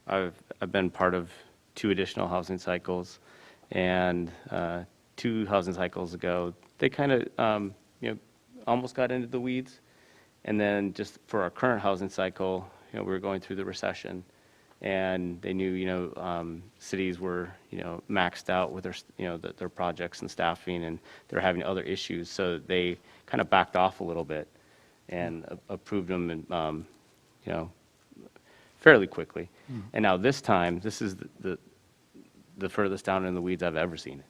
Speaker 2: I've been part of 2 additional housing cycles, and 2 housing cycles ago, they kind of, almost got into the weeds. And then just for our current housing cycle, we were going through the recession, and they knew, cities were, maxed out with their projects and staffing, and they're having other issues. So they kind of backed off a little bit and approved them, and, fairly quickly. And now this time, this is the furthest down in the weeds I've ever seen it.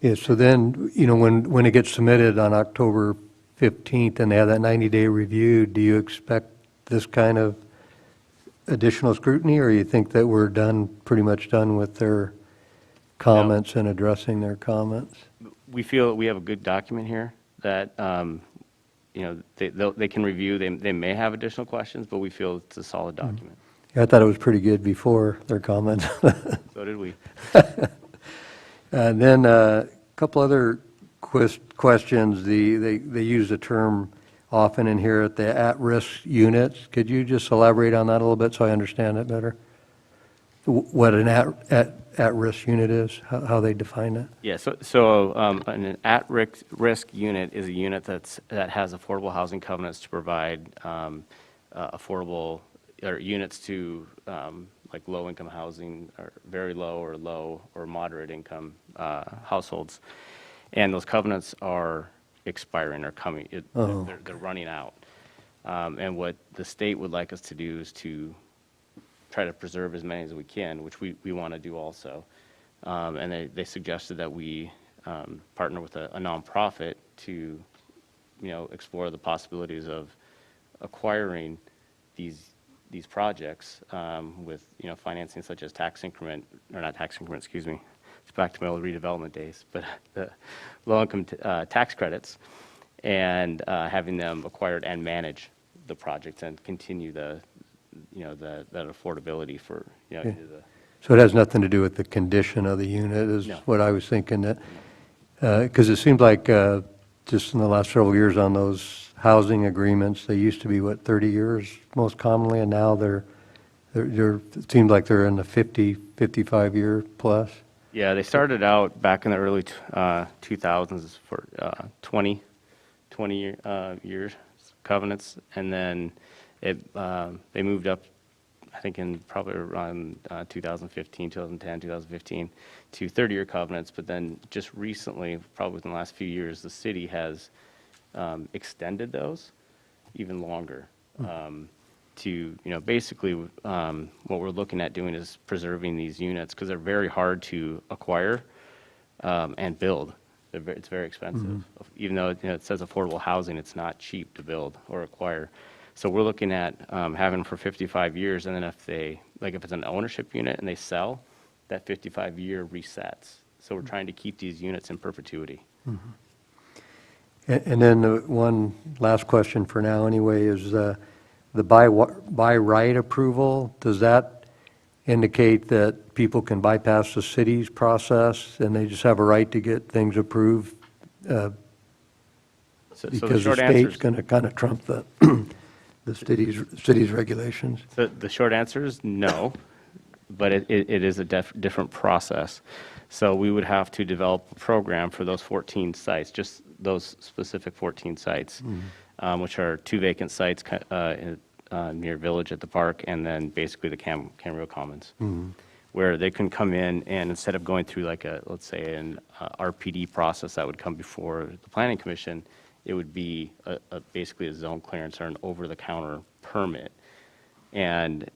Speaker 6: Yeah, so then, when it gets submitted on October 15th and they have that 90-day review, do you expect this kind of additional scrutiny, or you think that we're pretty much done with their comments and addressing their comments?
Speaker 2: We feel we have a good document here that, they can review. They may have additional questions, but we feel it's a solid document.
Speaker 6: Yeah, I thought it was pretty good before their comments.
Speaker 2: So did we.
Speaker 6: And then a couple other questions. They use the term often in here at the at-risk units. Could you just elaborate on that a little bit so I understand it better? What an at-risk unit is, how they define that?
Speaker 2: Yeah, so an at-risk unit is a unit that has affordable housing covenants to provide affordable, or units to like low-income housing, or very low or moderate income households. And those covenants are expiring or coming, they're running out. And what the state would like us to do is to try to preserve as many as we can, which we want to do also. And they suggested that we partner with a nonprofit to, explore the possibilities of acquiring these projects with, financing such as tax increment, or not tax increment, excuse me. It's back to my old redevelopment days, but the low-income tax credits, and having them acquired and manage the projects and continue that affordability for, into the.
Speaker 6: So it has nothing to do with the condition of the unit, is
Speaker 2: No.
Speaker 6: what I was thinking, that, because it seems like just in the last several years on those housing agreements, they used to be, 30 years most commonly, and now it seems like they're in the 55-year plus.
Speaker 2: Yeah, they started out back in the early 2000s for 20 years covenants, and then they moved up, I think in probably around 2015, 2010, 2015, to 30-year covenants. But then just recently, probably within the last few years, the city has extended those even longer. To, basically, what we're looking at doing is preserving these units, because they're very hard to acquire and build. It's very expensive. Even though it says affordable housing, it's not cheap to build or acquire. So we're looking at having them for 55 years, and then if it's an ownership unit and they sell, that 55-year resets. So we're trying to keep these units in perpetuity.
Speaker 6: And then one last question for now anyway is the by right approval, does that indicate that people can bypass the city's process and they just have a right to get things approved?
Speaker 2: So the
Speaker 6: Because the
Speaker 2: short answer
Speaker 6: state's
Speaker 2: is,
Speaker 6: going to kind of trump the city's regulations.
Speaker 2: the short answer is no, but it is a different process. So we would have to develop a program for those 14 sites, just those specific 14 sites, which are 2 vacant sites near Village at the park, and then basically the Camarillo Commons, where they can come in, and instead of going through like let's say an RPD process that would come before the Planning Commission, it would be basically a zone clearance or an over-the-counter permit. And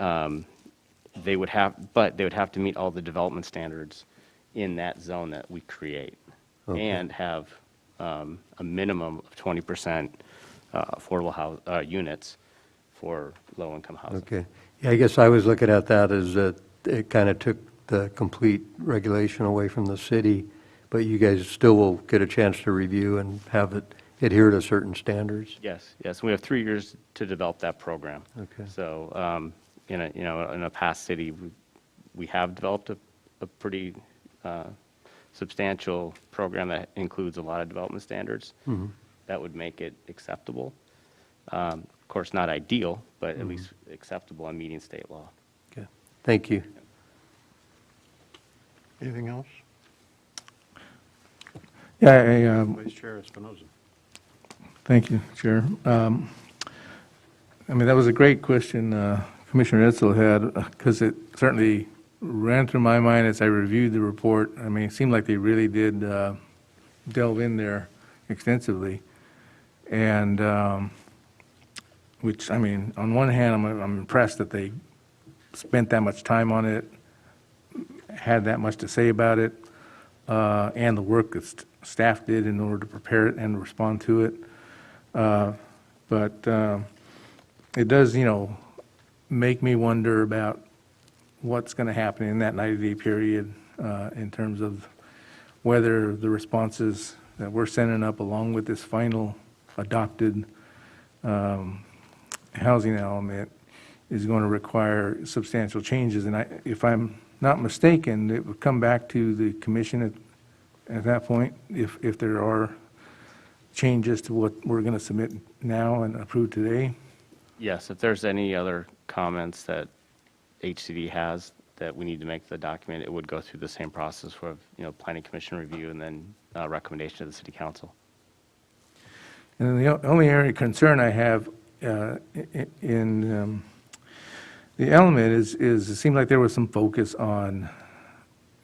Speaker 2: they would have to meet all the development standards in that zone that we create, and have a minimum of 20% affordable units for low-income housing.
Speaker 6: Okay. Yeah, I guess I was looking at that as that it kind of took the complete regulation away from the city, but you guys still will get a chance to review and have it adhere to certain standards?
Speaker 2: Yes. We have 3 years to develop that program.
Speaker 6: Okay.
Speaker 2: So, in a past city, we have developed a pretty substantial program that includes a lot of development standards that would make it acceptable. Of course, not ideal, but at least acceptable and meeting state law.
Speaker 6: Okay. Thank you.
Speaker 1: Anything else?
Speaker 7: Yeah,
Speaker 1: Vice Chair Espinoza.
Speaker 7: thank you, Chair. That was a great question Commissioner Edsel had, because it certainly ran through my mind as I reviewed the report. It seemed like they really did delve in there extensively. And which, on one hand, I'm impressed that they spent that much time on it, had that much to say about it, and the work that staff did in order to prepare it and respond to it. But it does, make me wonder about what's going to happen in that 90-day period in terms of whether the responses that we're sending up along with this final adopted housing element is going to require substantial changes. And if I'm not mistaken, it would come back to the commission at that point if there are changes to what we're going to submit now and approve today.
Speaker 2: Yes, if there's any other comments that HCD has that we need to make the document, it would go through the same process of, planning commission review and then recommendation to the city council.
Speaker 7: And then the only area of concern I have in the element is it seemed like there was some focus on,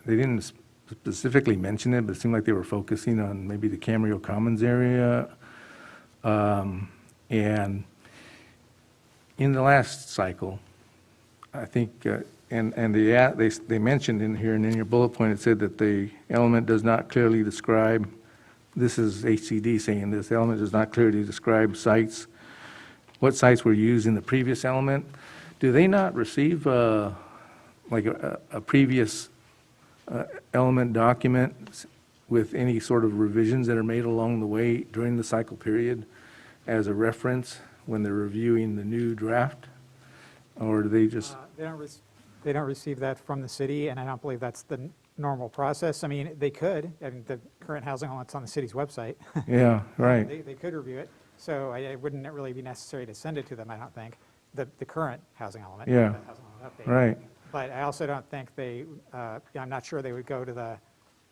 Speaker 7: they didn't specifically mention it, but it seemed like they were focusing on maybe the Camarillo Commons area. And in the last cycle, I think, they mentioned in here, and in your bullet point, it said that the element does not clearly describe, this is HCD saying this, the element does not clearly describe sites, what sites were used in the previous element. Do they not receive like a previous element document with any sort of revisions that are made along the way during the cycle period as a reference when they're reviewing the new draft? Or do they just,
Speaker 5: They don't receive that from the city, and I don't believe that's the normal process. I mean, they could, I mean, the current housing element's on the city's website.
Speaker 7: yeah, right,
Speaker 5: They could review it, so it wouldn't really be necessary to send it to them, I don't think, the current housing element.
Speaker 7: Yeah.
Speaker 5: the housing element update.
Speaker 7: right,
Speaker 5: But I also don't think I'm not sure they would go to the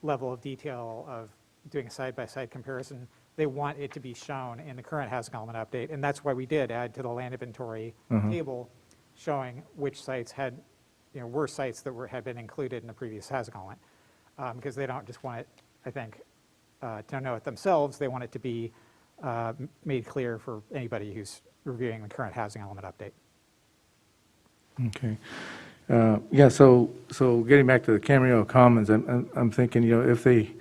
Speaker 5: level of detail of doing a side-by-side comparison. They want it to be shown in the current housing element update, and that's why we did add to the land inventory table showing which sites had, were sites that had been included in the previous housing element. Because they don't just want it, I think, to know it themselves, they want it to be made clear for anybody who's reviewing the current housing element update.
Speaker 7: okay. Yeah, so getting back to the Camarillo Commons, I'm thinking, if they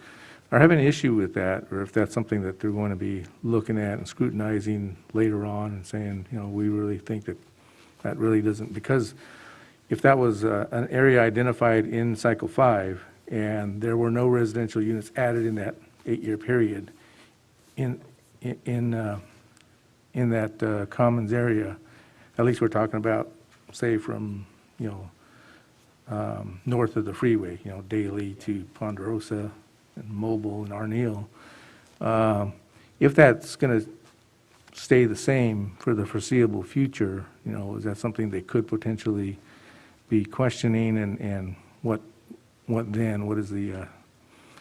Speaker 7: are having an issue with that, or if that's something that they're going to be looking at and scrutinizing later on and saying, we really think that really doesn't, because if that was an area identified in Cycle 5 and there were no residential units added in that 8-year period in that Commons area, at least we're talking about, say, from, north of the freeway, Daly to Ponderosa and Mobile and Arneal. If that's going to stay the same for the foreseeable future, is that something they could potentially be questioning, and what then? What is the?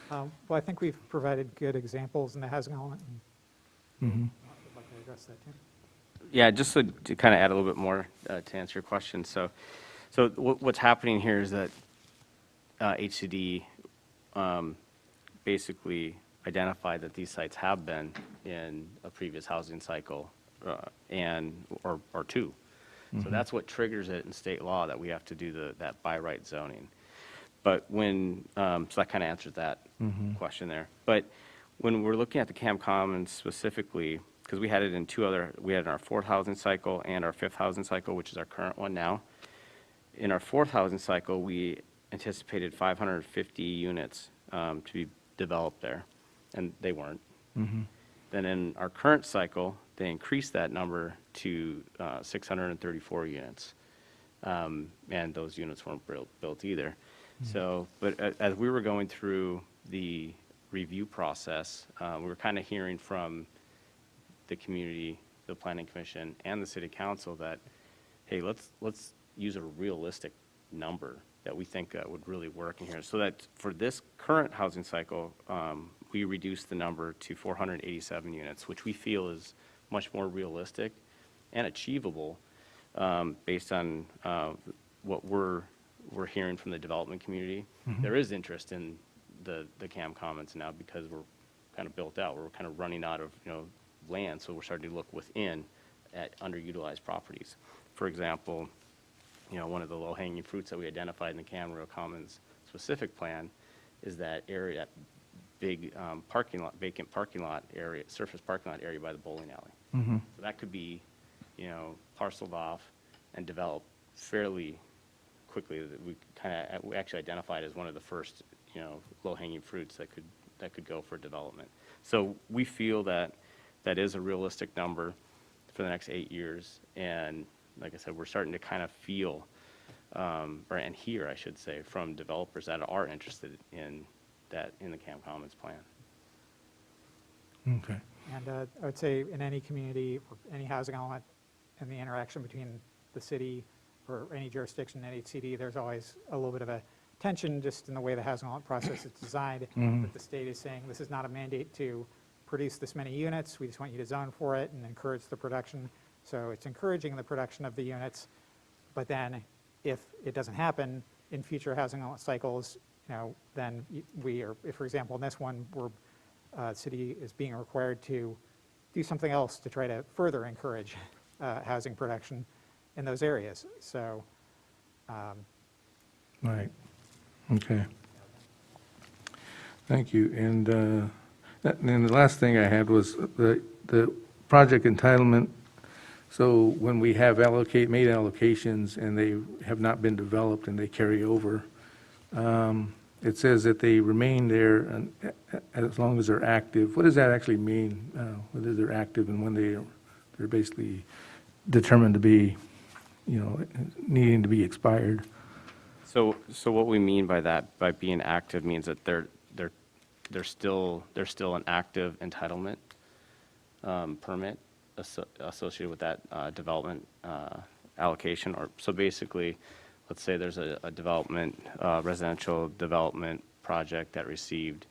Speaker 5: Well, I think we've provided good examples in the housing element. And I'd like to address that too.
Speaker 2: Yeah, just to kind of add a little bit more to answer your question. So what's happening here is that HCD basically identified that these sites have been in a previous housing cycle or two. So that's what triggers it in state law, that we have to do that by right zoning. But so that kind of answers that question there. But when we're looking at the Cam Commons specifically, because we had it in we had it in our fourth housing cycle and our fifth housing cycle, which is our current one now. In our fourth housing cycle, we anticipated 550 units to be developed there, and they weren't. Then in our current cycle, they increased that number to 634 units, and those units weren't built either. So, but as we were going through the review process, we were kind of hearing from the community, the planning commission, and the city council that, hey, let's use a realistic number that we think would really work in here. So that for this current housing cycle, we reduced the number to 487 units, which we feel is much more realistic and achievable based on what we're hearing from the development community. There is interest in the Cam Commons now because we're kind of built out. We're kind of running out of land, so we're starting to look within at underutilized properties. For example, one of the low-hanging fruits that we identified in the Camarillo Commons specific plan is that area, that big vacant parking lot area, surface parking lot area by the bowling alley. So that could be, parceled off and developed fairly quickly. We actually identified as one of the first, low-hanging fruits that could go for development. So we feel that is a realistic number for the next 8 years, and like I said, we're starting to kind of feel, and hear, I should say, from developers that are interested in that in the Cam Commons plan.
Speaker 7: Okay.
Speaker 5: And I would say in any community, or any housing element, and the interaction between the city or any jurisdiction in HCD, there's always a little bit of a tension just in the way the housing development process is designed, that the state is saying this is not a mandate to produce this many units, we just want you to zone for it and encourage the production. So it's encouraging the production of the units, but then if it doesn't happen in future housing cycles, then we are, if for example in this one, city is being required to do something else to try to further encourage housing production in those areas. So,
Speaker 7: Right, okay. Thank you. And then the last thing I had was the project entitlement. So when we have made allocations and they have not been developed and they carry over, it says that they remain there as long as they're active. What does that actually mean, whether they're active and when they're basically determined to be, needing to be expired?
Speaker 2: So what we mean by that, by being active, means that they're still an active entitlement permit associated with that development allocation. Or so basically, let's say there's a development, residential development project that received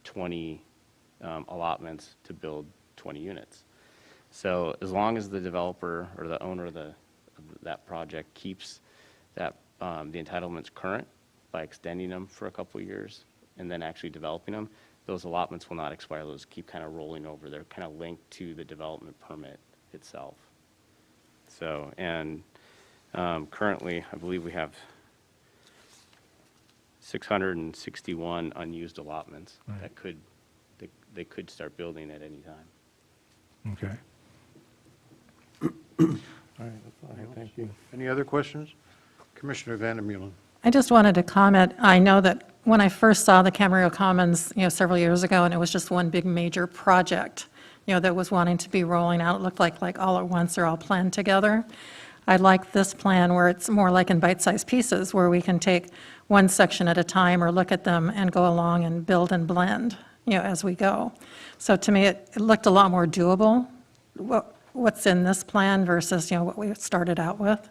Speaker 2: 20 allotments to build 20 units. So as long as the developer or the owner of that project keeps that the entitlements current by extending them for a couple of years and then actually developing them, those allotments will not expire. Those keep kind of rolling over. They're kind of linked to the development permit itself. So, and currently, I believe we have 661 unused allotments that they could start building at any time.
Speaker 7: Okay. All right, that's all I have. Thank you.
Speaker 1: Any other questions? Commissioner Vandermeulen.
Speaker 4: I just wanted to comment, I know that when I first saw the Camarillo Commons, several years ago, and it was just one big major project, that was wanting to be rolling out, it looked like all at once, they're all planned together. I like this plan where it's more like in bite-sized pieces, where we can take one section at a time or look at them and go along and build and blend, as we go. So to me, it looked a lot more doable, what's in this plan versus, what we started out with.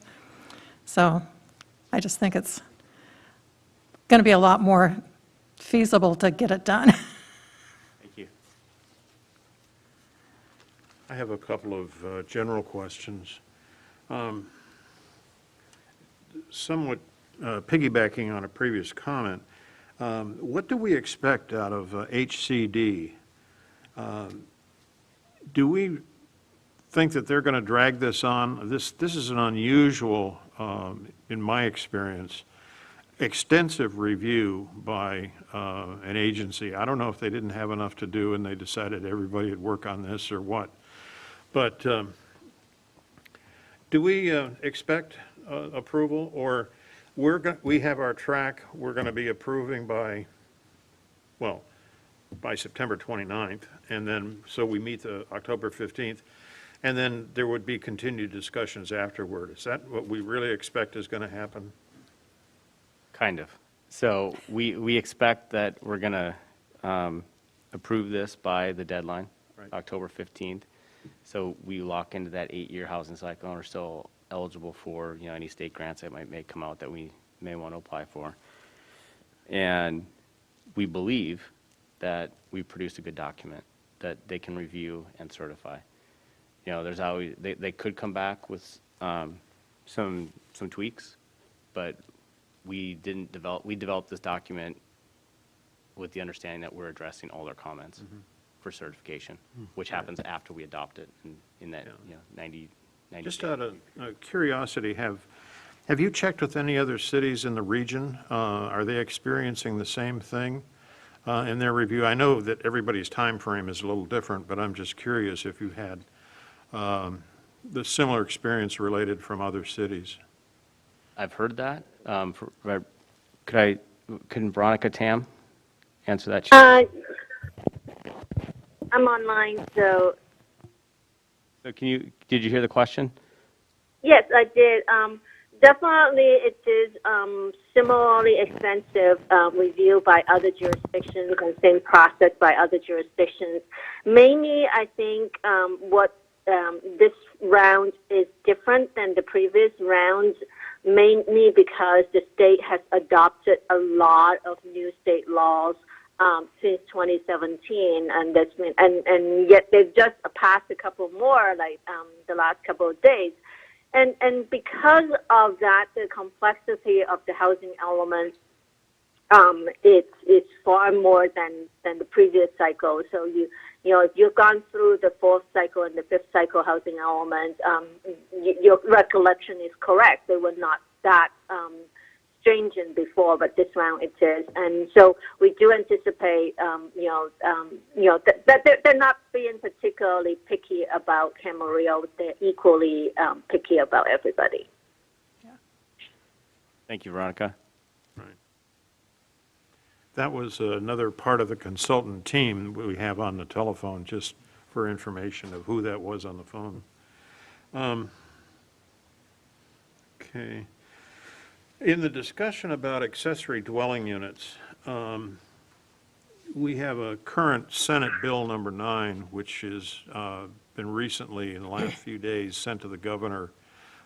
Speaker 4: So I just think it's going to be a lot more feasible to get it done.
Speaker 2: Thank you.
Speaker 1: I have a couple of general questions. Somewhat piggybacking on a previous comment, what do we expect out of HCD? Do we think that they're going to drag this on? This is an unusual, in my experience, extensive review by an agency. I don't know if they didn't have enough to do and they decided everybody would work on this or what. But do we expect approval, or we have our track, we're going to be approving by September 29th, and then, so we meet the October 15th, and then there would be continued discussions afterward. Is that what we really expect is going to happen?
Speaker 2: Kind of. So we expect that we're going to approve this by the deadline,
Speaker 1: Right.
Speaker 2: October 15th. So we lock into that 8-year housing cycle and are still eligible for, any state grants that may come out that we may want to apply for. And we believe that we produced a good document that they can review and certify. There's always, they could come back with some tweaks, but we developed this document with the understanding that we're addressing all their comments for certification, which happens after we adopt it in that, 90
Speaker 1: Just
Speaker 2: days.
Speaker 1: out of curiosity, have you checked with any other cities in the region? Are they experiencing the same thing in their review? I know that everybody's time frame is a little different, but I'm just curious if you had the similar experience related from other cities.
Speaker 2: I've heard that. Can Veronica Tam answer that?
Speaker 8: I'm online, so
Speaker 2: So did you hear the question?
Speaker 8: yes, I did. Definitely, it is similarly extensive review by other jurisdictions and same process by other jurisdictions. Mainly, I think what this round is different than the previous rounds mainly because the state has adopted a lot of new state laws since 2017, and that's been, and yet they've just passed a couple more, like the last couple of days. And because of that, the complexity of the housing element, it's far more than the previous cycle. So you know, if you've gone through the fourth cycle and the fifth cycle housing element, your recollection is correct. They were not that stringent before, but this round it is. And so we do anticipate, that they're not being particularly picky about Camarillo. They're equally picky about everybody.
Speaker 2: Thank you, Veronica.
Speaker 1: That was another part of the consultant team we have on the telephone, just for information of who that was on the phone. Okay. In the discussion about accessory dwelling units, we have a current Senate Bill number 9, which has been recently, in the last few days, sent to the governor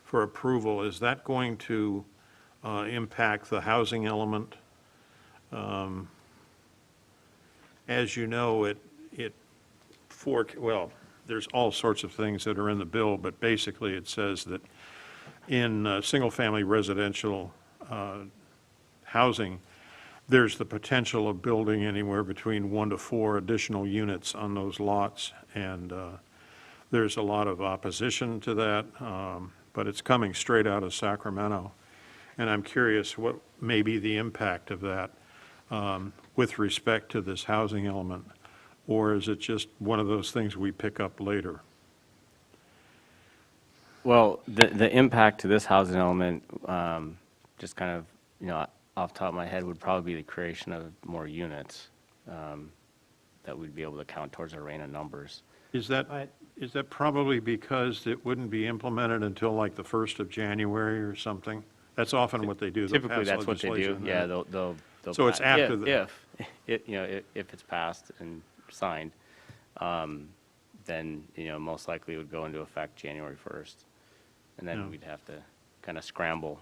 Speaker 1: for approval. Is that going to impact the housing element? As you know, there's all sorts of things that are in the bill, but basically it says that in single-family residential housing, there's the potential of building anywhere between 1 to 4 additional units on those lots, and there's a lot of opposition to that, but it's coming straight out of Sacramento. And I'm curious what may be the impact of that with respect to this housing element, or is it just one of those things we pick up later?
Speaker 2: Well, the impact to this housing element, just kind of, off the top of my head, would probably be the creation of more units that we'd be able to count towards our RANA numbers.
Speaker 1: Is that probably because it wouldn't be implemented until like the 1st of January or something? That's often what they do. They'll
Speaker 2: Typically,
Speaker 1: pass
Speaker 2: that's what they do.
Speaker 1: legislation
Speaker 2: Yeah,
Speaker 1: then.
Speaker 2: they'll
Speaker 1: So it's after
Speaker 2: if it's passed and signed, then, most likely it would go into effect January 1st. And then
Speaker 1: Yeah.
Speaker 2: we'd have to kind of scramble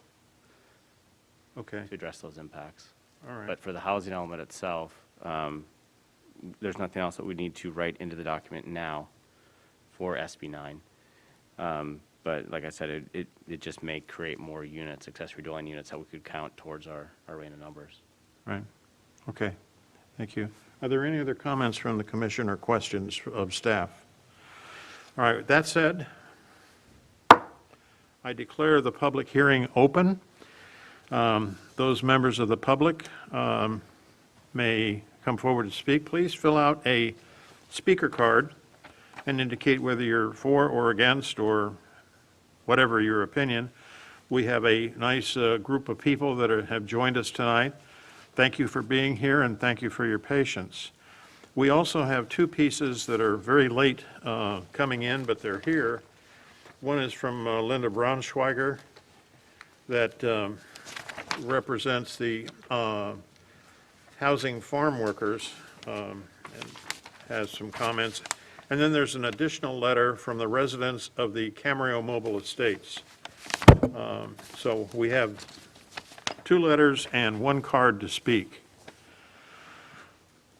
Speaker 1: Okay,
Speaker 2: to address those impacts.
Speaker 1: all right.
Speaker 2: But for the housing element itself, there's nothing else that we need to write into the document now for SB 9. But like I said, it just may create more units, accessory dwelling units, that we could count towards our RANA numbers.
Speaker 1: Right, okay, thank you. Are there any other comments from the commission or questions of staff? All right, with that said, I declare the public hearing open. Those members of the public may come forward to speak. Please fill out a speaker card and indicate whether you're for or against or whatever your opinion. We have a nice group of people that have joined us tonight. Thank you for being here and thank you for your patience. We also have 2 pieces that are very late coming in, but they're here. One is from Linda Braunschweiger that represents the housing farm workers and has some comments. And then there's an additional letter from the residents of the Camarillo Mobile Estates. So we have 2 letters and 1 card to speak.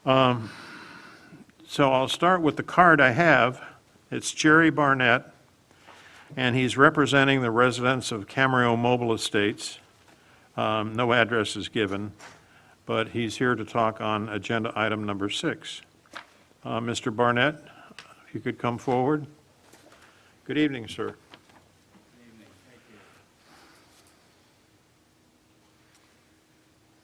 Speaker 1: So I'll start with the card I have. It's Jerry Barnett, and he's representing the residents of Camarillo Mobile Estates. No address is given, but he's here to talk on agenda item number 6. Mr. Barnett, if you could come forward. Good evening, sir.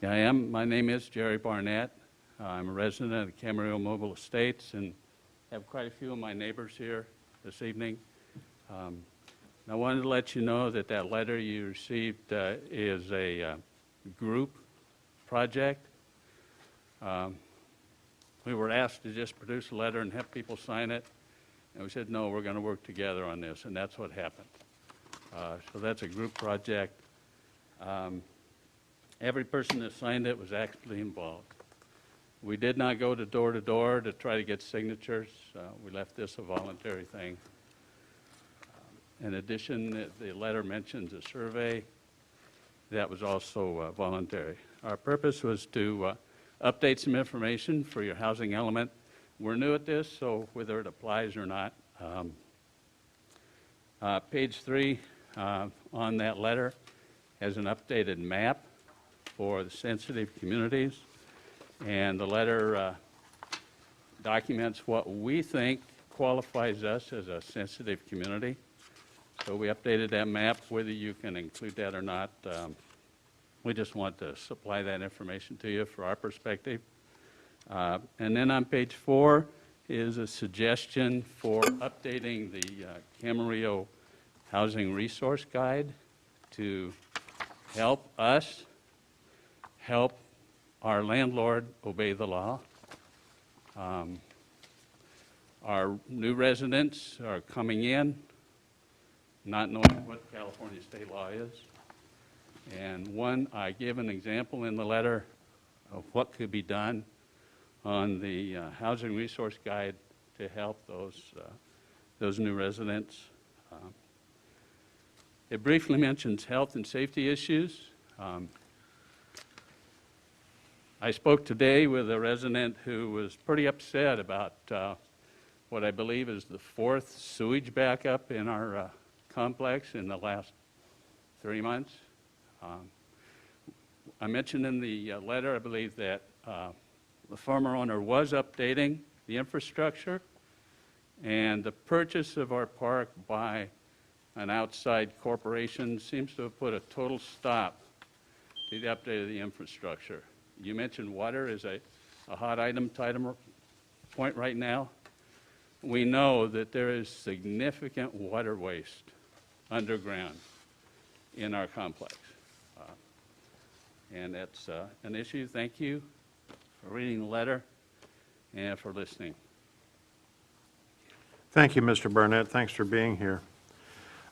Speaker 9: Yeah, my name is Jerry Barnett. I'm a resident of the Camarillo Mobile Estates and have quite a few of my neighbors here this evening. I wanted to let you know that that letter you received is a group project. We were asked to just produce a letter and have people sign it, and we said, no, we're going to work together on this, and that's what happened. So that's a group project. Every person that signed it was actively involved. We did not go to door to try to get signatures. We left this a voluntary thing. In addition, the letter mentions a survey, that was also voluntary. Our purpose was to update some information for your housing element. We're new at this, so whether it applies or not. Page 3 on that letter has an updated map for the sensitive communities, and the letter documents what we think qualifies us as a sensitive community. So we updated that map, whether you can include that or not. We just want to supply that information to you for our perspective. And then on page 4 is a suggestion for updating the Camarillo Housing Resource Guide to help us help our landlord obey the law. Our new residents are coming in not knowing what California state law is. And I give an example in the letter of what could be done on the Housing Resource Guide to help those new residents. It briefly mentions health and safety issues. I spoke today with a resident who was pretty upset about what I believe is the 4th sewage backup in our complex in the last 3 months. I mentioned in the letter, I believe, that the former owner was updating the infrastructure, and the purchase of our park by an outside corporation seems to have put a total stop to the update of the infrastructure. You mentioned water is a hot item point right now. We know that there is significant water waste underground in our complex. And that's an issue. Thank you for reading the letter and for listening.
Speaker 1: Thank you, Mr. Barnett. Thanks for being here.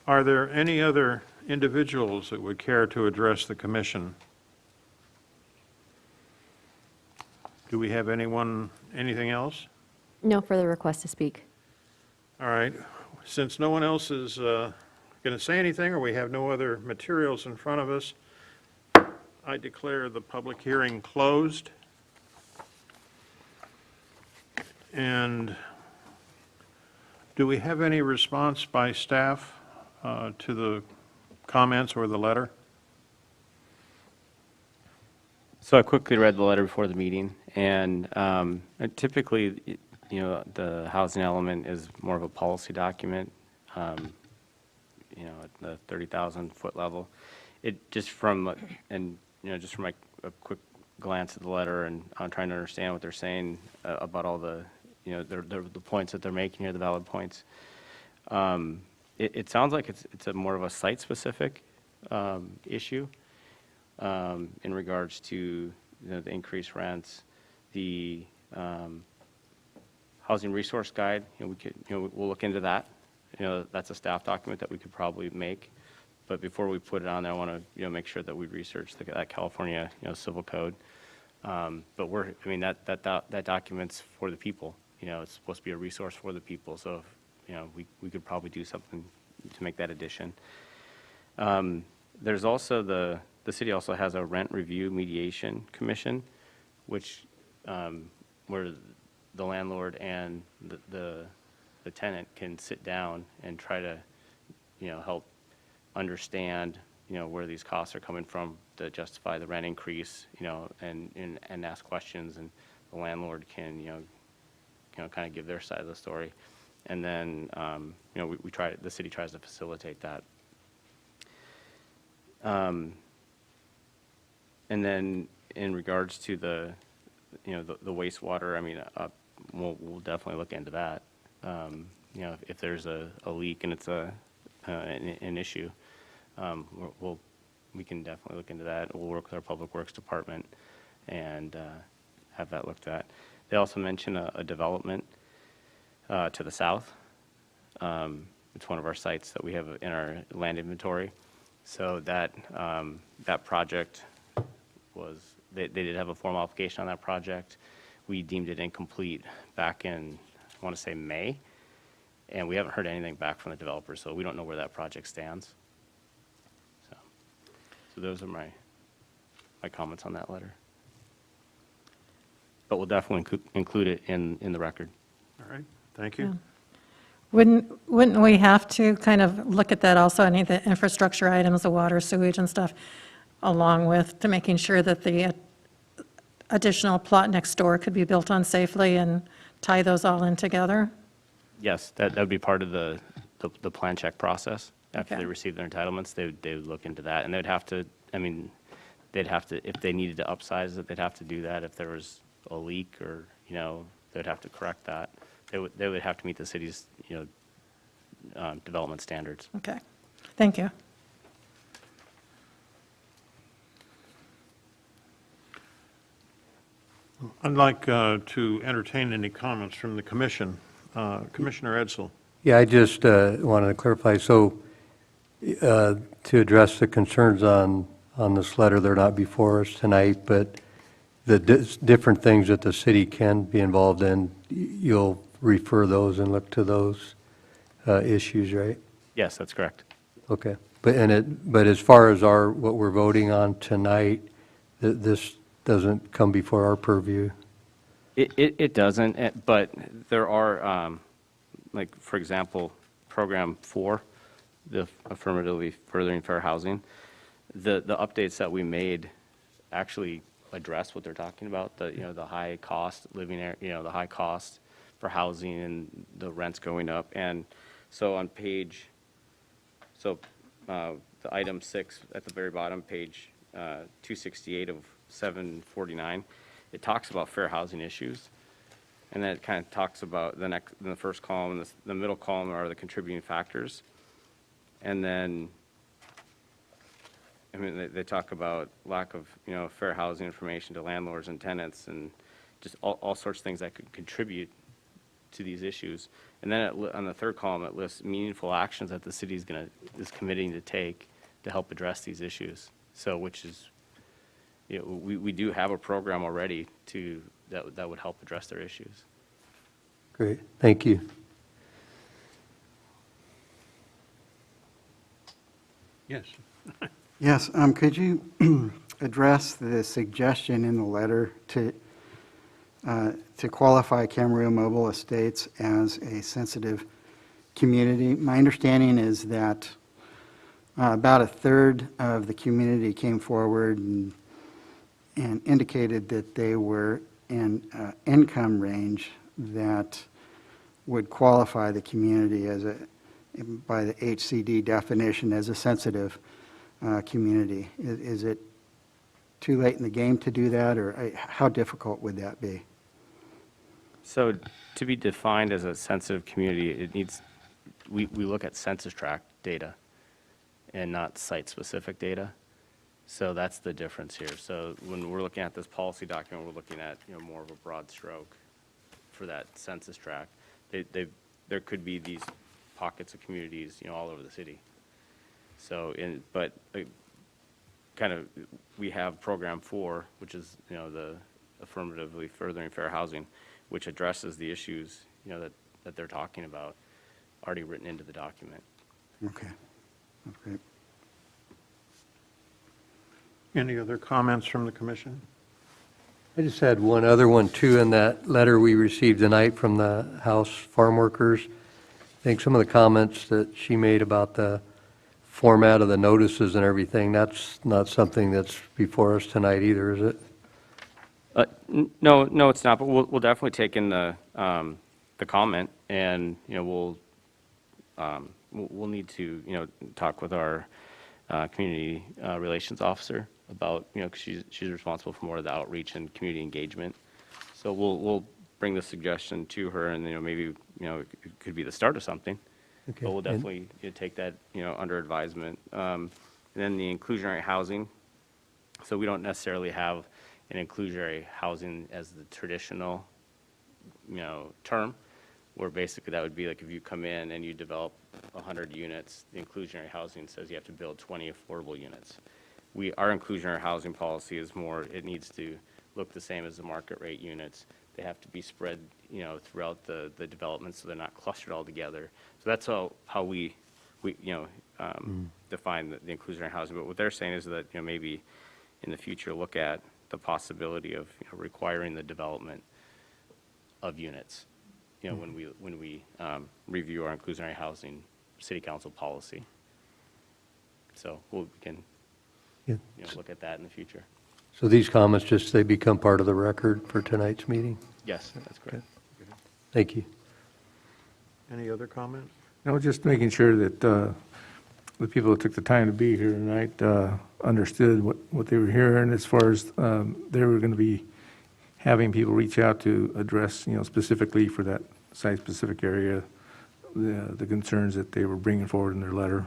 Speaker 1: Are there any other individuals that would care to address the commission? Do we have anything else?
Speaker 10: No further request to speak.
Speaker 1: All right. Since no one else is going to say anything, or we have no other materials in front of us, I declare the public hearing closed. And do we have any response by staff to the comments or the letter?
Speaker 2: So I quickly read the letter before the meeting, and typically, the housing element is more of a policy document, at the 30,000-foot level. Just from a quick glance at the letter, and I'm trying to understand what they're saying about all the, the points that they're making here, the valid points. It sounds like it's a more of a site-specific issue in regards to the increased rents, the housing resource guide. We'll look into that. That's a staff document that we could probably make. But before we put it on there, I want to make sure that we research that California civil code. But that document's for the people. It's supposed to be a resource for the people. So we could probably do something to make that addition. There's also the city also has a rent review mediation commission, which where the landlord and the tenant can sit down and try to help understand where these costs are coming from to justify the rent increase, and ask questions, and the landlord can kind of give their side of the story, and then the city tries to facilitate that. And then in regards to the wastewater, we'll definitely look into that. If there's a leak and it's an issue, we can definitely look into that. We'll work with our Public Works Department and have that looked at. They also mention a development to the south. It's one of our sites that we have in our land inventory. So that project they did have a formal application on that project. We deemed it incomplete back in, I want to say, May. And we haven't heard anything back from the developer, so we don't know where that project stands. So those are my comments on that letter. But we'll definitely include it in the record.
Speaker 1: All right, thank you.
Speaker 4: Wouldn't we have to kind of look at that also, any of the infrastructure items, the water, sewage and stuff, along with to making sure that the additional plot next door could be built on safely and tie those all in together?
Speaker 2: Yes, that would be part of the plan check process. After
Speaker 4: Okay.
Speaker 2: they receive their entitlements, they would look into that. And they'd have to, if they needed to upsize it, they'd have to do that. If there was a leak or, they'd have to correct that. They would have to meet the city's, development standards.
Speaker 4: Okay, thank you.
Speaker 1: I'd like to entertain any comments from the commission. Commissioner Edsel.
Speaker 6: Yeah, I just wanted to clarify, so to address the concerns on this letter, they're not before us tonight, but the different things that the city can be involved in, you'll refer those and look to those issues, right?
Speaker 2: Yes, that's correct.
Speaker 6: Okay. But as far as what we're voting on tonight, this doesn't come before our purview.
Speaker 2: It doesn't, but there are, like, for example, Program 4, the Affirmatively Furthering Fair Housing, the updates that we made actually address what they're talking about, the high cost living area, the high cost for housing and the rents going up. And so on the item 6 at the very bottom, page 268 of 749, it talks about fair housing issues. And then it kind of talks about in the first column, the middle column are the contributing factors. And then, they talk about lack of, fair housing information to landlords and tenants and just all sorts of things that could contribute to these issues. And then on the third column, it lists meaningful actions that the city is committing to take to help address these issues. So, which is, we do have a program already that would help address their issues.
Speaker 6: Great, thank you.
Speaker 1: Yes.
Speaker 3: Yes, could you address the suggestion in the letter to qualify Camarillo Mobile Estates as a sensitive community? My understanding is that about a third of the community came forward and indicated that they were in income range that would qualify the community by the HCD definition as a sensitive community. Is it too late in the game to do that, or how difficult would that be?
Speaker 2: So to be defined as a sensitive community, we look at census tract data and not site-specific data. So that's the difference here. So when we're looking at this policy document, we're looking at, more of a broad stroke for that census tract. There could be these pockets of communities, all over the city. So, we have Program 4, which is, the Affirmatively Furthering Fair Housing, which addresses the issues, that they're talking about, already written into the document.
Speaker 3: Okay, that's great.
Speaker 1: Any other comments from the commission?
Speaker 6: I just had one other one, too, in that letter we received tonight from the House Farm Workers. I think some of the comments that she made about the format of the notices and everything, that's not something that's before us tonight either, is it?
Speaker 2: No, it's not, but we'll definitely take in the comment, and, we'll need to, talk with our community relations officer about, because she's responsible for more of the outreach and community engagement. So we'll bring the suggestion to her, and, maybe, it could be the start of something.
Speaker 6: Okay.
Speaker 2: But we'll definitely take that, under advisement. And then the inclusionary housing. So we don't necessarily have an inclusionary housing as the traditional, term, where basically that would be like if you come in and you develop 100 units, the inclusionary housing says you have to build 20 affordable units. Our inclusionary housing policy is more, it needs to look the same as the market rate units. They have to be spread, throughout the development, so they're not clustered all together. So that's how we define the inclusionary housing. But what they're saying is that, maybe in the future, look at the possibility of requiring the development of units, when we review our inclusionary housing city council policy. So we can,
Speaker 6: Yeah.
Speaker 2: look at that in the future.
Speaker 6: So these comments, just they become part of the record for tonight's meeting?
Speaker 2: Yes, that's correct.
Speaker 6: Thank you.
Speaker 1: Any other comments?
Speaker 7: No, just making sure that the people that took the time to be here tonight understood what they were hearing as far as they were going to be having people reach out to address, specifically for that site-specific area, the concerns that they were bringing forward in their letter.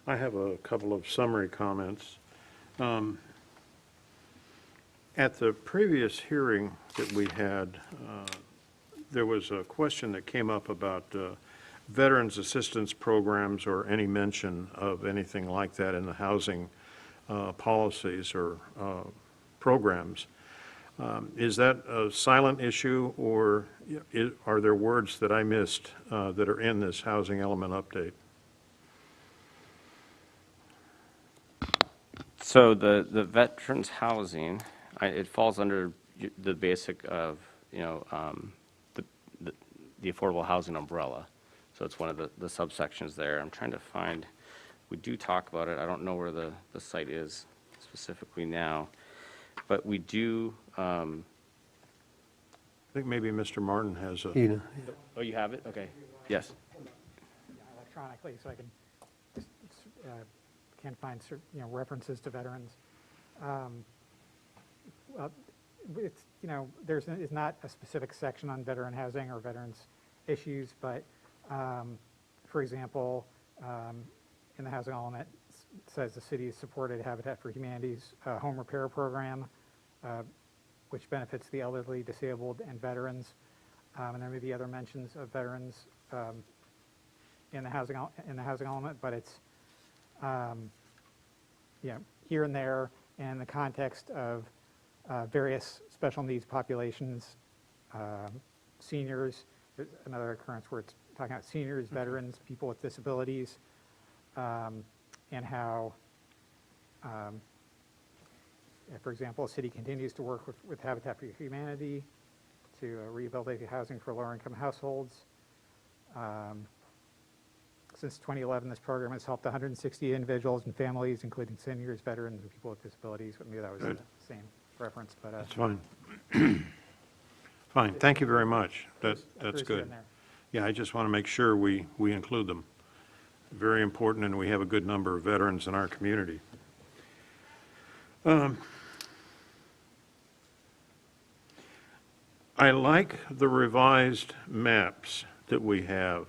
Speaker 1: I have a couple of summary comments. At the previous hearing that we had, there was a question that came up about veterans assistance programs or any mention of anything like that in the housing policies or programs. Is that a silent issue, or are there words that I missed that are in this housing element update?
Speaker 2: So the veterans housing, it falls under the basic of, the affordable housing umbrella. So it's one of the subsections there. I'm trying to find, we do talk about it. I don't know where the site is specifically now, but we do.
Speaker 1: I think maybe Mr. Martin has a,
Speaker 6: Ina?
Speaker 2: Oh, you have it? Okay. Yes.
Speaker 5: Electronically, so I can just, can't find references to veterans. Well, it's, there's not a specific section on veteran housing or veterans issues, but for example, in the housing element, it says the city has supported Habitat for Humanity's home repair program, which benefits the elderly, disabled, and veterans. And there may be other mentions of veterans in the housing element, but it's here and there in the context of various special needs populations, seniors. There's another occurrence where it's talking about seniors, veterans, people with disabilities, and how, for example, a city continues to work with Habitat for Humanity to rehabilitate housing for lower-income households. Since 2011, this program has helped 160 individuals and families, including seniors, veterans, and people with disabilities. Maybe that was the same reference, but
Speaker 1: that's fine. Fine, thank you very much. That's
Speaker 5: here
Speaker 1: good.
Speaker 5: and there.
Speaker 1: Yeah, I just want to make sure we include them. Very important, and we have a good number of veterans in our community. I like the revised maps that we have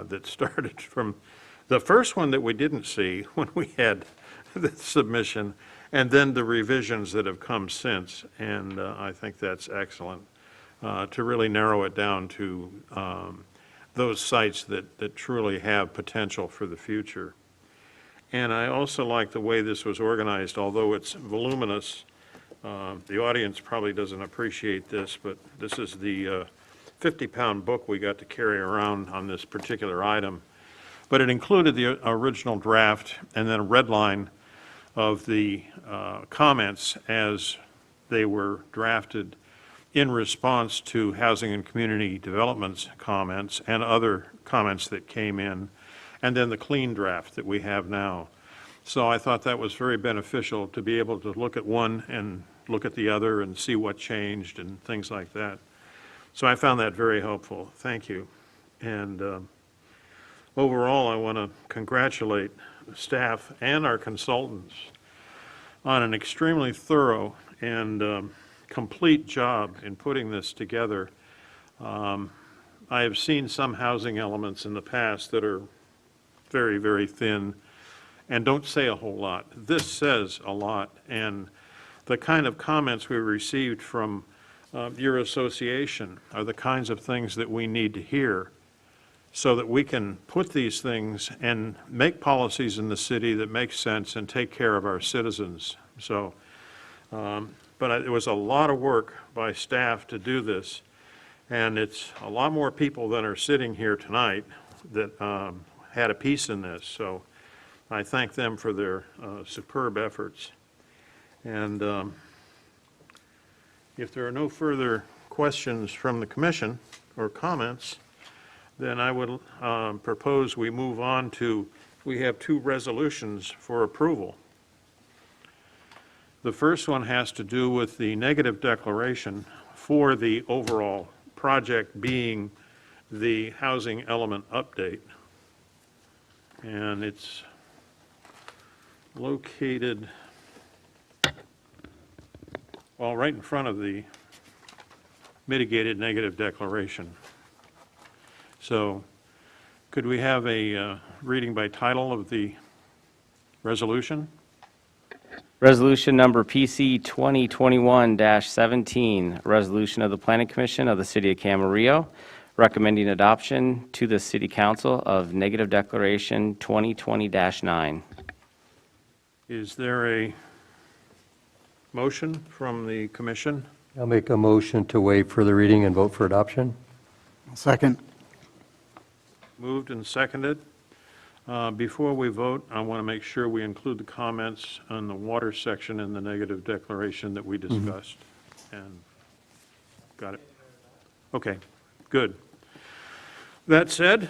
Speaker 1: that started from the first one that we didn't see when we had the submission, and then the revisions that have come since. And I think that's excellent to really narrow it down to those sites that truly have potential for the future. And I also like the way this was organized, although it's voluminous. The audience probably doesn't appreciate this, but this is the 50-pound book we got to carry around on this particular item. But it included the original draft and then a red line of the comments as they were drafted in response to Housing and Community Development's comments and other comments that came in, and then the clean draft that we have now. So I thought that was very beneficial to be able to look at one and look at the other and see what changed and things like that. So I found that very helpful. Thank you. And overall, I want to congratulate the staff and our consultants on an extremely thorough and complete job in putting this together. I have seen some housing elements in the past that are very, very thin and don't say a whole lot. This says a lot, and the kind of comments we received from your association are the kinds of things that we need to hear so that we can put these things and make policies in the city that make sense and take care of our citizens. So, but it was a lot of work by staff to do this, And it's a lot more people than are sitting here tonight that had a piece in this, so I thank them for their superb efforts. And if there are no further questions from the commission or comments, then I would propose we move on to, we have two resolutions for approval. The first one has to do with the negative declaration for the overall project being the housing element update. And it's located, well, right in front of the mitigated negative declaration. So could we have a reading by title of the resolution?
Speaker 2: Resolution number PC 2021-17, a resolution of the Planning Commission of the City of Camarillo recommending adoption to the City Council of Negative Declaration 2020-9.
Speaker 1: Is there a motion from the commission?
Speaker 6: I'll make a motion to waive further reading and vote for adoption.
Speaker 3: Second.
Speaker 1: Moved and seconded. Before we vote, I want to make sure we include the comments on the water section in the negative declaration that we discussed. And, got it? Okay, good. That said,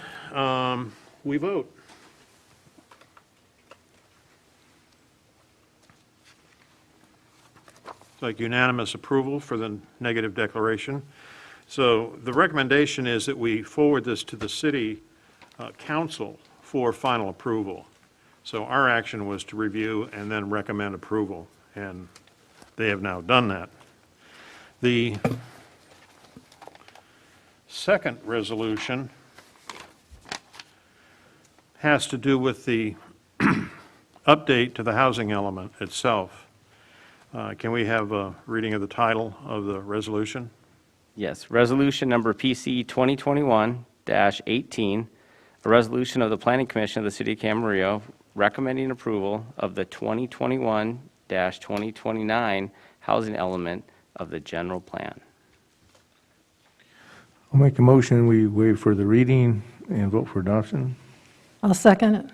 Speaker 1: we vote. It's like unanimous approval for the negative declaration. So the recommendation is that we forward this to the city council for final approval. So our action was to review and then recommend approval, and they have now done that. The second resolution has to do with the update to the housing element itself. Can we have a reading of the title of the resolution?
Speaker 2: Yes, resolution number PC 2021-18, a resolution of the Planning Commission of the City of Camarillo recommending approval of the 2021-2029 housing element of the general plan.
Speaker 7: I'll make a motion, we waive further reading and vote for adoption.
Speaker 4: I'll second it.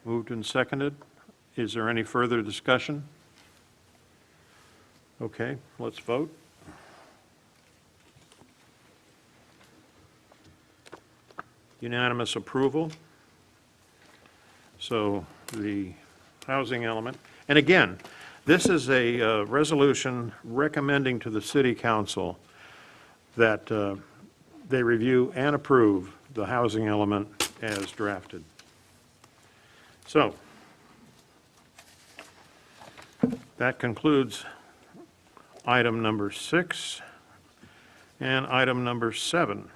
Speaker 1: Moved and seconded. Is there any further discussion? Okay, let's vote. Unanimous approval. So the housing element, and again, this is a resolution recommending to the city council that they review and approve the housing element as drafted. So that concludes item number 6 and item number 7.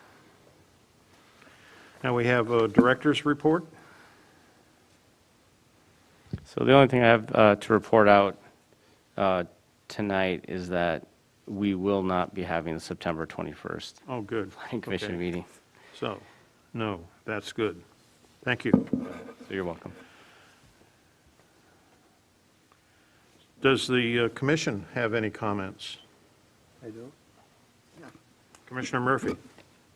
Speaker 1: Now we have a director's report.
Speaker 2: So the only thing I have to report out tonight is that we will not be having the September 21st
Speaker 1: Oh, good.
Speaker 2: Planning Commission
Speaker 1: Okay.
Speaker 2: meeting.
Speaker 1: So, no, that's good. Thank you.
Speaker 2: So you're welcome.
Speaker 1: Does the commission have any comments?
Speaker 3: I do.
Speaker 1: Commissioner Murphy?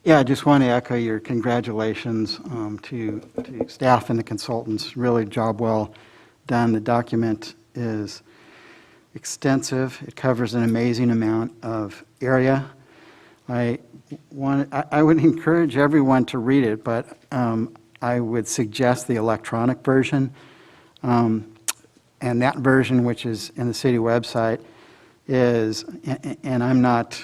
Speaker 3: Yeah, I just want to echo your congratulations to staff and the consultants. Really job well done. The document is extensive. It covers an amazing amount of area. I would encourage everyone to read it, but I would suggest the electronic version. And that version, which is in the city website, is, and I'm not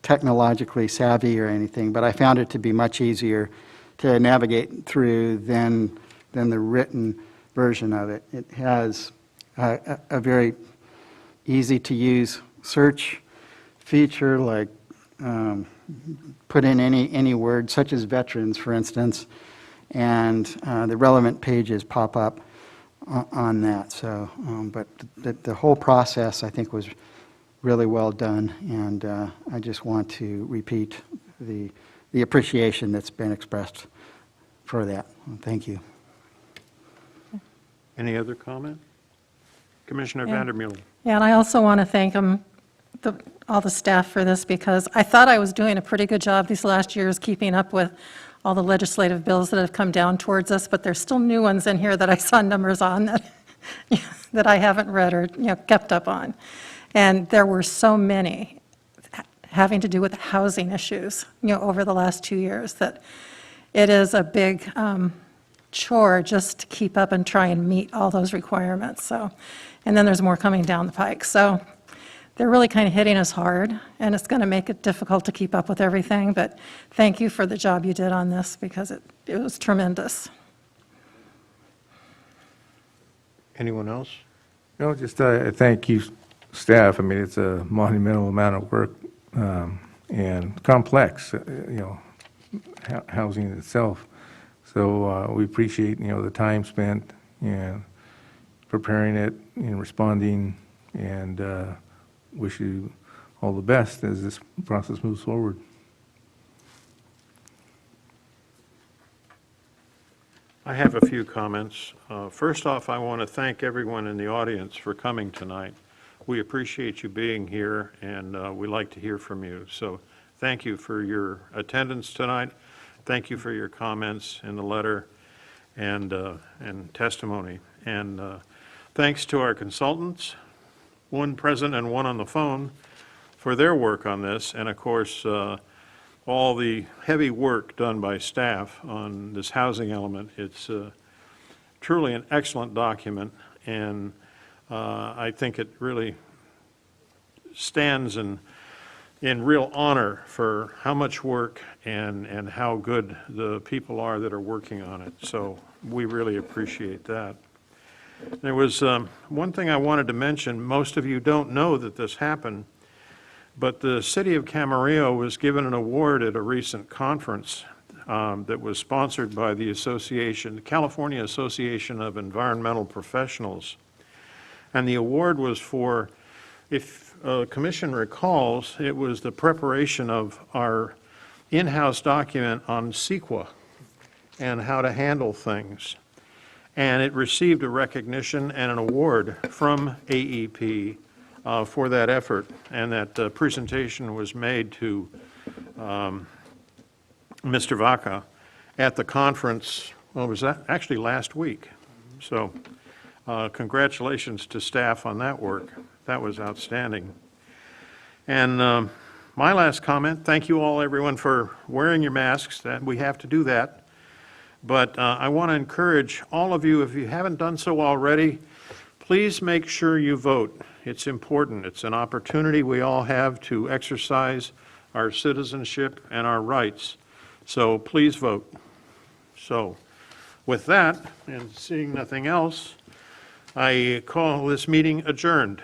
Speaker 3: technologically savvy or anything, but I found it to be much easier to navigate through than the written version of it. It has a very easy-to-use search feature, like put in any word, such as veterans, for instance, and the relevant pages pop up on that. So, but the whole process, I think, was really well done, and I just want to repeat the appreciation that's been expressed for that. Thank you.
Speaker 1: Any other comment? Commissioner
Speaker 4: Yeah.
Speaker 1: Vandermeulen?
Speaker 4: Yeah, and I also want to thank them all the staff for this, because I thought I was doing a pretty good job these last years keeping up with all the legislative bills that have come down towards us, but there's still new ones in here that I saw numbers on that, that I haven't read or, kept up on. And there were so many having to do with housing issues, over the last 2 years, that it is a big chore just to keep up and try and meet all those requirements. So, and then there's more coming down the pike. So they're really kind of hitting us hard, and it's going to make it difficult to keep up with everything. But thank you for the job you did on this, because it was tremendous.
Speaker 1: Anyone else?
Speaker 7: No, just thank you, staff. I mean, it's a monumental amount of work and complex, housing itself. So we appreciate, the time spent and preparing it and responding, and wish you all the best as this process moves forward.
Speaker 1: I have a few comments. First off, I want to thank everyone in the audience for coming tonight. We appreciate you being here, and we like to hear from you. So thank you for your attendance tonight. Thank you for your comments in the letter and testimony. And thanks to our consultants, one present and one on the phone, for their work on this. And of course, all the heavy work done by staff on this housing element. It's truly an excellent document, and I think it really stands in real honor for how much work and how good the people are that are working on it. So we really appreciate that. There was one thing I wanted to mention. Most of you don't know that this happened, but the city of Camarillo was given an award at a recent conference that was sponsored by the California Association of Environmental Professionals. And the award was for, if the commission recalls, it was the preparation of our in-house document on CEQA and how to handle things. And it received a recognition and an award from AEP for that effort, and that presentation was made to Mr. Vaca at the conference, well, was that actually last week? So congratulations to staff on that work. That was outstanding. And my last comment, thank you all, everyone, for wearing your masks. That we have to do that. But I want to encourage all of you, if you haven't done so already, please make sure you vote. It's important. It's an opportunity we all have to exercise our citizenship and our rights. So please vote. So with that, and seeing nothing else, I call this meeting adjourned.